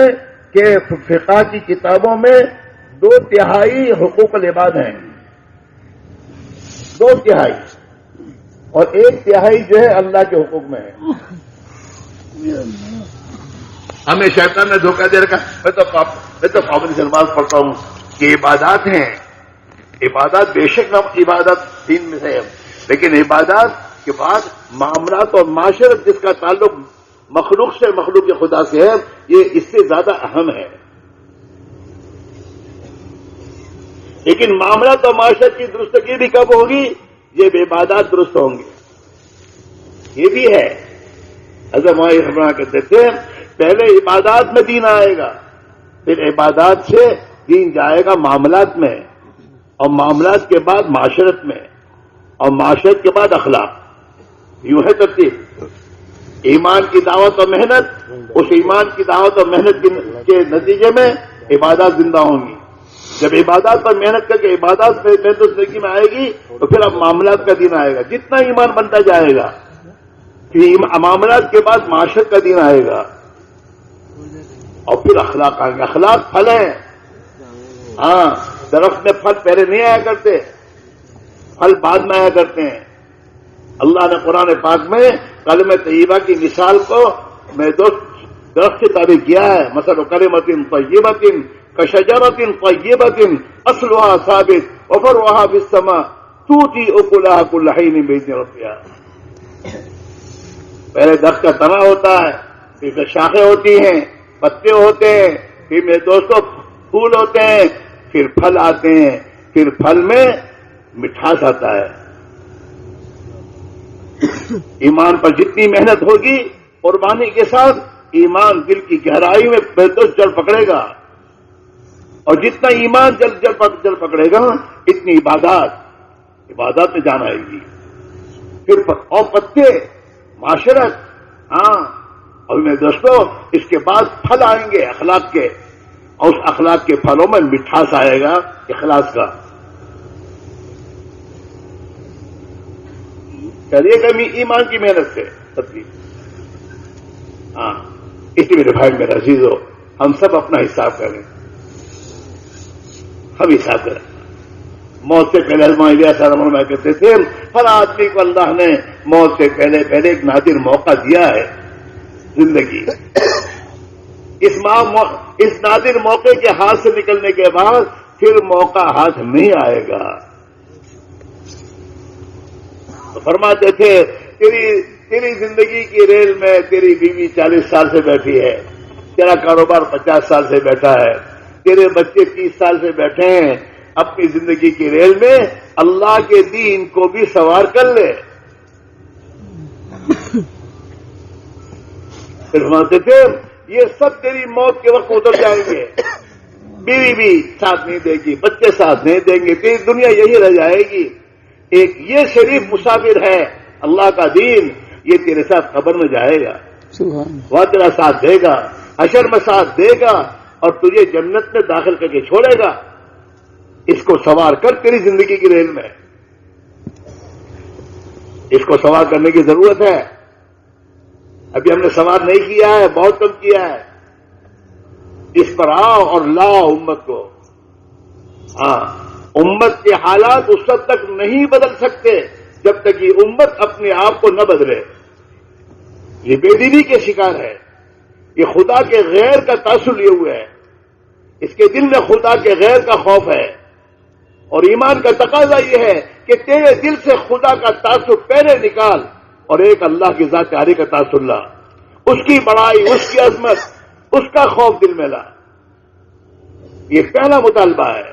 کہ فقہ کی کتابوں میں 2/3 حقوق العباد ہیں. 2/3 اور 1/3 جو ہے اللہ کے حقوق میں ہے. ہمیں شیطان نے دھوکہ دے رکھا. میں تو پابندی سے نماز پڑھتا ہوں کہ عبادات ہیں. عبادات بے شک عبادت دین میں ہے، لیکن عبادات کے بعد معاملات اور معاشرت جس کا تعلق مخلوق سے، مخلوق کے خدا سے ہے، یہ اس سے زیادہ اہم ہے. لیکن معاملات اور معاشرت کی درستگی بھی کب ہوگی؟ یہ عبادات درست ہوں گے. یہ بھی ہے. حضرت ہمارے فرمایا کرتے تھے پہلے عبادات میں دین آئے گا، پھر عبادات سے دین جائے گا معاملات میں، اور معاملات کے بعد معاشرت میں، اور معاشرت کے بعد اخلاق. یوں ہے ترتیب. ایمان کی دعوت اور محنت، اس ایمان کی دعوت اور محنت کے نتیجے میں عبادات زندہ ہوں گی. جب عبادات پر محنت کر کے عبادات میں محنت زندگی میں آئے گی تو پھر اب معاملات کا دین آئے گا. جتنا ایمان بنتا جائے گا پھر معاملات کے بعد معاشرت کا دین آئے گا، اور پھر اخلاق آئیں گے. اخلاق پھل ہیں. ہاں، درخت میں پھل پہلے نہیں آیا کرتے، پھل بعد میں آیا کرتے ہیں. اللہ نے قرآن پاک میں کلمہ طیبہ کی مثال کو میں درخت سے تعبیر کیا ہے. مثل کلمۃ طیبۃ کشجرۃ طیبۃ اصلها ثابت وفرعها فی السماء تؤتی اکلها کل حین باذن ربها. پہلے درخت کا تنا ہوتا ہے، پھر شاخیں ہوتی ہیں، پتے ہوتے ہیں، پھر میرے دوستوں پھول ہوتے ہیں، پھر پھل آتے ہیں. پھر پھل میں مٹھاس آتا ہے. ایمان پر جتنی محنت ہوگی قربانی کے ساتھ، ایمان دل کی گہرائی میں بہتر جل پکڑے گا، اور جتنا ایمان جل پکڑے گا اتنی عبادات میں جان آئے گی. پھر اور پتے معاشرت. ہاں، اور میرے دوستوں اس کے بعد پھل آئیں گے اخلاق کے، اور اس اخلاق کے پھلوں میں مٹھاس آئے گا اخلاص کا. چلیے کمی ایمان کی محنت سے تبدیل. ہاں، اس لیے میرے بھائی میرا عزیزو، ہم سب اپنا حساب کریں. ہم حساب کریں. موت سے پہلے میں کہتے تھے ہر آدمی کو اللہ نے موت سے پہلے ایک نادر موقع دیا ہے زندگی. اس نادر موقع کے ہاتھ سے نکلنے کے بعد پھر موقع ہاتھ نہیں آئے گا. تو فرماتے تھے تیری زندگی کی ریل میں تیری بیوی 40 سال سے بیٹھی ہے، تیرا کاروبار 50 سال سے بیٹھا ہے، تیرے بچے 30 سال سے بیٹھے ہیں. اپنی زندگی کی ریل میں اللہ کے دین کو بھی سوار کر لے. پھر فرماتے تھے یہ سب تیری موت کے وقت اتر جائیں گے. بیوی بھی ساتھ نہیں دے گی، بچے ساتھ نہیں دیں گے، تیری دنیا یہی رہ جائے گی. ایک یہ شریف مسافر ہے اللہ کا دین، یہ تیرے ساتھ قبر میں جائے گا، وہ تیرا ساتھ دے گا، حشر میں ساتھ دے گا، اور تجھے جنت میں داخل کر کے چھوڑے گا. اس کو سوار کر تیری زندگی کی ریل میں. اس کو سوار کرنے کی ضرورت ہے. ابھی ہم نے سوار نہیں کیا ہے، بہت کم کیا ہے. اس پر آؤ اور لاؤ امت کو. ہاں، امت کے حالات اس وقت تک نہیں بدل سکتے جب تک یہ امت اپنے آپ کو نہ بدلے. یہ بے دینی کے شکار ہے. یہ خدا کے غیر کا تاثر لیے ہوئے ہے. اس کے دل میں خدا کے غیر کا خوف ہے. اور ایمان کا تقاضا یہ ہے کہ تیرے دل سے خدا کا تاثر پہلے نکال اور ایک اللہ کی ذات عالی کا تاثر لا. اس کی بڑائی، اس کی عظمت، اس کا خوف دل میں لا. یہ پہلا مطالبہ ہے.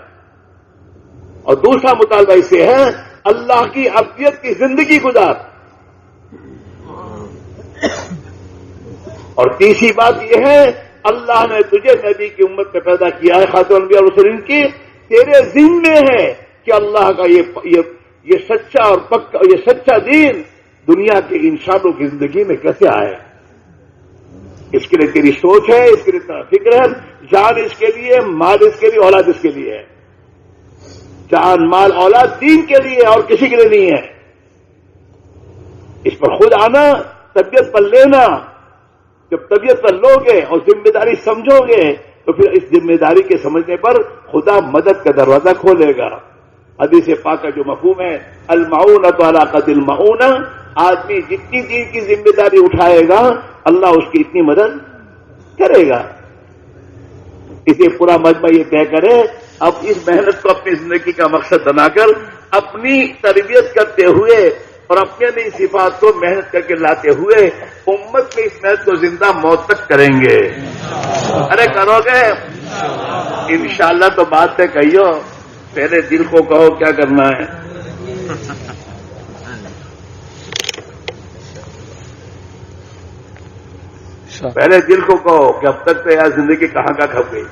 اور دوسرا مطالبہ اس سے ہے اللہ کی عبدیت کی زندگی گزار. اور تیسری بات یہ ہے اللہ نے تجھے نبی کی امت میں پیدا کیا ہے، خاتم الانبیاء والمرسلین کی. تیرے ذمے ہے کہ اللہ کا یہ سچا اور پکا، یہ سچا دین دنیا کے انسانوں کی زندگی میں کیسے آئے. اس کے لیے تیری سوچ ہے، اس کے لیے تیرا فکر ہے، جان اس کے لیے، مال اس کے لیے، اولاد اس کے لیے ہے. جان مال اولاد دین کے لیے اور کسی کے لیے نہیں ہے. اس پر خود آنا، طبیعت پر لینا. جب طبیعت پر لوگے اور ذمہ داری سمجھو گے تو پھر اس ذمہ داری کے سمجھنے پر خدا مدد کا دروازہ کھولے گا. حدیث پاک کا جو مفہوم ہے المعونۃ علی قدر المعونہ، آدمی جتنی دین کی ذمہ داری اٹھائے گا اللہ اس کی اتنی مدد کرے گا. اسے پورا مجمع یہ طے کرے اب اس محنت کو اپنی زندگی کا مقصد بنا کر اپنی تربیت کرتے ہوئے اور اپنے نئی صفات کو محنت کر کے لاتے ہوئے امت میں اس محنت کو زندہ موت تک کریں گے. ارے کرو گے انشاءاللہ تو بات سے کہیو، پہلے دل کو کہو کیا کرنا ہے. پہلے دل کو کہو کہ اب تک تو یار زندگی کہاں کا کھپ گئی.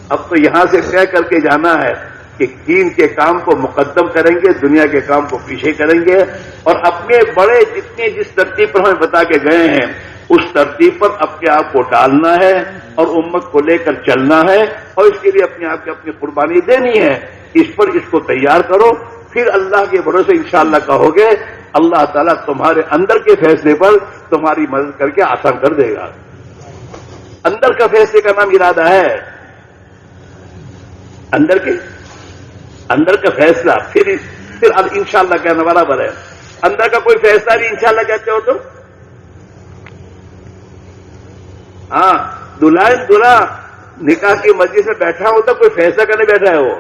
اب تو یہاں سے طے کر کے جانا ہے کہ دین کے کام کو مقدم کریں گے، دنیا کے کام کو پیچھے کریں گے، اور اپنے بڑے جتنے جس ترتیب پر ہمیں بتا کے گئے ہیں اس ترتیب پر اپنے آپ کو ڈالنا ہے اور امت کو لے کر چلنا ہے، اور اس کے لیے اپنے آپ کی اپنی قربانی دینی ہے. اس پر اس کو تیار کرو، پھر اللہ کے بھروسے انشاءاللہ کہو گے اللہ تعالیٰ تمہارے اندر کے فیصلے پر تمہاری مدد کر کے آسان کر دے گا. اندر کا فیصلے کا نام ارادہ ہے. اندر کا فیصلہ پھر اب انشاءاللہ کہنا برابر ہے. اندر کا کوئی فیصلہ نہیں انشاءاللہ کہتے ہو تو ہاں دلہا نکاح کی مجلس میں بیٹھا ہوتا کوئی فیصلہ کرنے بیٹھا ہے وہ.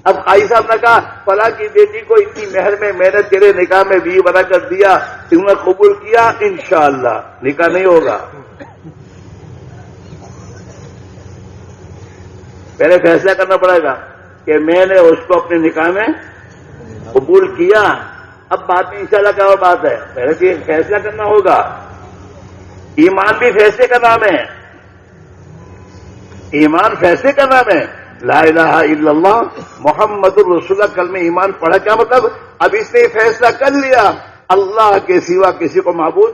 اب قاضی صاحب نے کہا فلاں کی بیٹی کو اتنی مہر میں میں نے تیرے نکاح میں بیوی بنا کر دیا، تم نے قبول کیا، انشاءاللہ نکاح نہیں ہوگا. پہلے فیصلہ کرنا پڑے گا کہ میں نے اس کو اپنے نکاح میں قبول کیا. اب بات میں انشاءاللہ کیا بات ہے، پہلے سے فیصلہ کرنا ہوگا. ایمان بھی فیصلے کا نام ہے. ایمان فیصلے کا نام ہے. لا الہ الا اللہ محمد الرسول اللہ کلمہ ایمان پڑھا، کیا مطلب؟ اب اس نے فیصلہ کر لیا اللہ کے سوا کسی کو معبود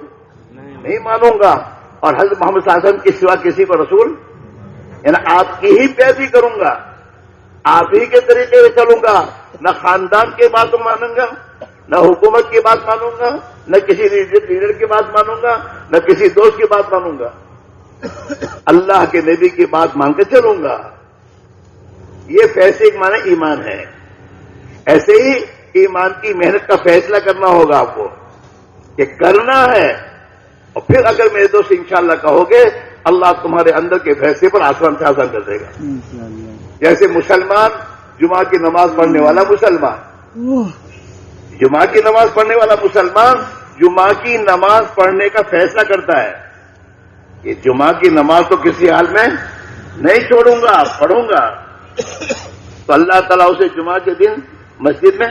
نہیں مانوں گا، اور حضرت محمد صلی اللہ علیہ وسلم کے سوا کسی کو رسول، یعنی آپ کی ہی پیروی کروں گا، آپ ہی کے طریقے سے چلوں گا. نہ خاندان کی بات مانوں گا، نہ حکومت کی بات مانوں گا، نہ کسی لیڈر کی بات مانوں گا، نہ کسی دوست کی بات مانوں گا. اللہ کے نبی کی بات مان کے چلوں گا. یہ فیصلے کا معنی ایمان ہے. ایسے ہی ایمان کی محنت کا فیصلہ کرنا ہوگا آپ کو کہ کرنا ہے، اور پھر اگر میرے دوست انشاءاللہ کہو گے اللہ تمہارے اندر کے فیصلے پر آسان سے آسان کر دے گا. جیسے مسلمان جمعہ کی نماز پڑھنے والا مسلمان، جمعہ کی نماز پڑھنے والا مسلمان جمعہ کی نماز پڑھنے کا فیصلہ کرتا ہے کہ جمعہ کی نماز تو کسی حال میں نہیں چھوڑوں گا، پڑھوں گا. تو اللہ تعالیٰ اسے جمعہ کے دن مسجد میں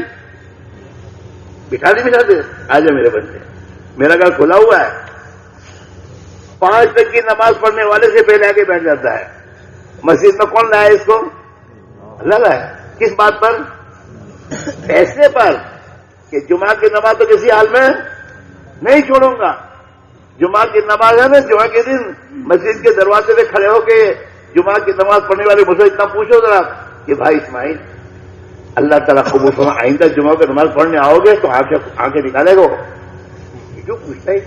بٹھا دے، آ جا میرے بندے، میرا گھر کھلا ہوا ہے. 5 تک کی نماز پڑھنے والے سے پہلے آگے بیٹھ جاتا ہے. مسجد میں کون لایا اس کو؟ اللہ لائے. کس بات پر؟ فیصلے پر کہ جمعہ کی نماز تو کسی حال میں نہیں چھوڑوں گا. جمعہ کی نماز ہے نا، جمعہ کے دن مسجد کے دروازے پہ کھڑے ہو کے جمعہ کی نماز پڑھنے والے مجھ سے اتنا پوچھو ذرا کہ بھائی اسماعیل اللہ تعالیٰ قبول فرما، آئندہ جمعہ کی نماز پڑھنے آؤ گے تو آنکھیں نکالے گا. کیوں پوچھتا ہے؟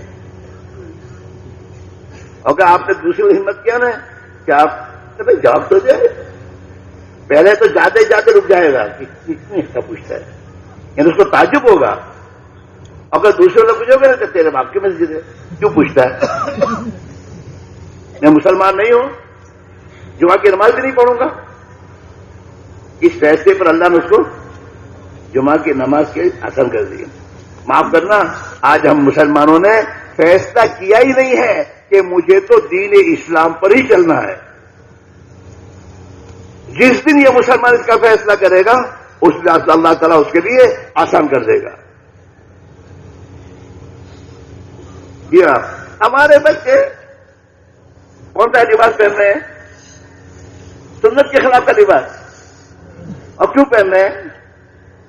اگر آپ نے دوسری ہمت کیا نا کہ آپ بھائی جواب تو دے، پہلے تو جاتے جاتے رک جائے گا کہ کتنے حصہ پوچھتا ہے، یعنی اس کو تعجب ہوگا. اگر دوسرے لوگ پوچھو گے نا کہ تیرے باپ کی مسجد ہے کیوں پوچھتا ہے؟ میں مسلمان نہیں ہوں، جمعہ کی نماز بھی نہیں پڑھوں گا. اس فیصلے پر اللہ نے اس کو جمعہ کی نماز کے آسان کر دیا. معاف کرنا، آج ہم مسلمانوں نے فیصلہ کیا ہی نہیں ہے کہ مجھے تو دین اسلام پر ہی چلنا ہے. جس دن یہ مسلمان اس کا فیصلہ کرے گا اس دن اللہ تعالیٰ اس کے لیے آسان کر دے گا. ہمارے بچے کون سا لباس پہن رہے ہیں؟ سنت کے خلاف کا لباس. اور کیوں پہن رہے ہیں؟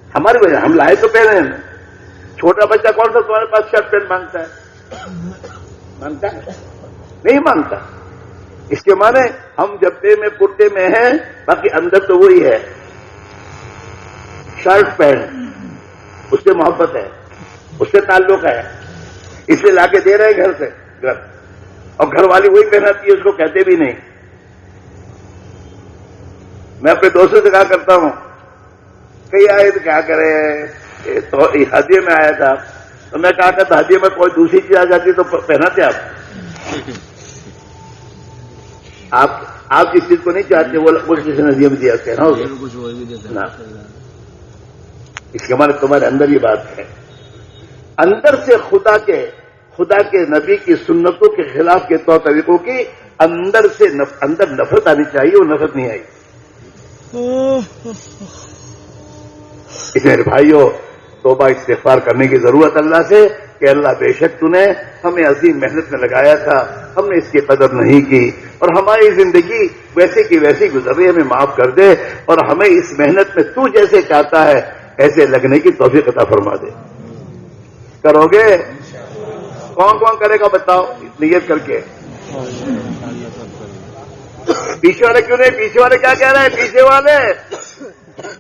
ہماری وجہ، ہم لائے تو پہن رہے ہیں. چھوٹا بچہ کون سا تمہارے پاس شرٹ پینٹ مانگتا ہے؟ نہیں مانتا. اس کے معنی ہم جبے میں کرتے میں ہیں، باقی اندر تو وہی ہے. شرٹ پینٹ، اس سے محبت ہے، اس سے تعلق ہے، اس لیے لا کے دے رہے ہیں گھر سے گھر، اور گھر والی وہی پہناتی ہے، اس کو کہتے بھی نہیں. میں اپنے دوستوں سے کہا کرتا ہوں، کئی آئے تو کیا کرے، تو ہدیے میں آیا تھا تو میں کہا کرتا ہدیے میں کوئی دوسری چیز آ جاتی تو پہناتے آپ جس چیز کو نہیں چاہتے وہ کسی نے ہدیے میں دیا نا. اس کے معنی تمہارے اندر یہ بات ہے، اندر سے خدا کے نبی کی سنتوں کے خلاف کے طور طریقوں کی اندر سے اندر نفرت آنی چاہیے، وہ نفرت نہیں آئی. اس میرے بھائیوں، توبہ استغفار کرنے کی ضرورت اللہ سے کہ اللہ بے شک تو نے ہمیں عظیم محنت میں لگایا تھا، ہم نے اس کی قدر نہیں کی، اور ہماری زندگی ویسے کی ویسی گزر رہی ہے، ہمیں معاف کر دے، اور ہمیں اس محنت میں تو جیسے چاہتا ہے ایسے لگنے کی توفیق عطا فرما دے. کرو گے؟ کون کون کرے گا بتاؤ نیت کر کے. پیچھے والے کیوں نہیں؟ پیچھے والے کیا کہہ رہے ہیں؟ پیچھے والے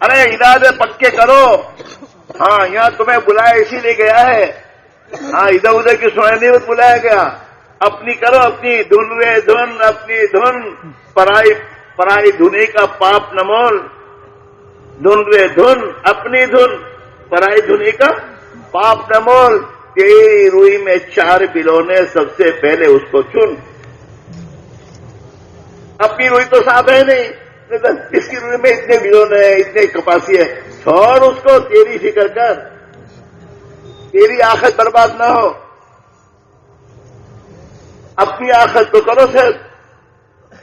ارے ارادے پکے کرو. ہاں یہاں تمہیں بلایا اسی لیے گیا ہے. ہاں ادھر ادھر کی سنائی نہیں بلایا گیا. اپنی کرو، اپنی دھن رے دھن، اپنی دھن، پرائی دھنی کا پاپ نمول. دھن رے دھن، اپنی دھن، پرائی دھنی کا پاپ نمول. تیری روئی میں 4 بلونے، سب سے پہلے اس کو چن. اپنی روئی تو صاف ہے نہیں، اس کی روئی میں اتنے بلونے ہیں، اتنے کپاسی ہے. چھوڑ اس کو، تیری فکر کر، تیری آخرت برباد نہ ہو. اپنی آخرت تو کرو صرف.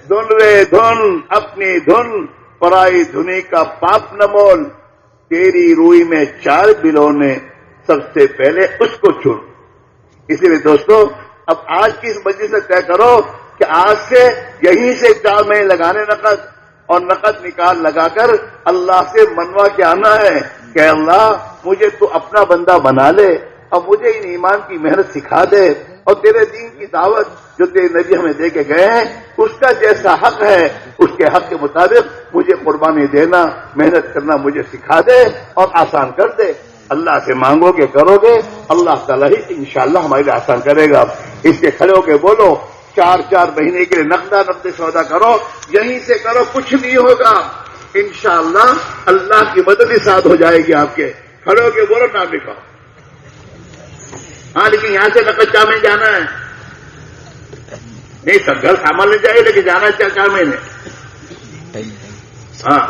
دھن رے دھن، اپنی دھن، پرائی دھنی کا پاپ نہ مول. تیری روئی میں 4 بلونے، سب سے پہلے اس کو چن. اس لیے دوستو، اب آج کی اس مجلس سے طے کرو کہ آج سے یہیں سے 4 مہینے لگانے نقد، اور نقد نکال لگا کر اللہ سے منوا کے آنا ہے کہ اللہ مجھے تو اپنا بندہ بنا لے، اور مجھے ان ایمان کی محنت سکھا دے، اور تیرے دین کی دعوت جو تیرے نبی ہمیں دے کے گئے ہیں اس کا جیسا حق ہے اس کے حق کے مطابق مجھے قربانی دینا، محنت کرنا مجھے سکھا دے اور آسان کر دے. اللہ سے مانگو گے، کرو گے، اللہ تعالیٰ ہی انشاءاللہ ہمارے لیے آسان کرے گا. اس کے کھڑے ہو کے بولو 4 مہینے کے لیے نقد سودا کرو، یہیں سے کرو، کچھ نہیں ہوگا انشاءاللہ. اللہ کی مدد ہی ساتھ ہو جائے گی آپ کے. کھڑے ہو کے بولو، نام لکھاؤ. ہاں لیکن یہاں سے نقد 4 مہینے جانا ہے. نہیں سب گھر سامان لے جائے لیکن جانا 4 مہینے. ہاں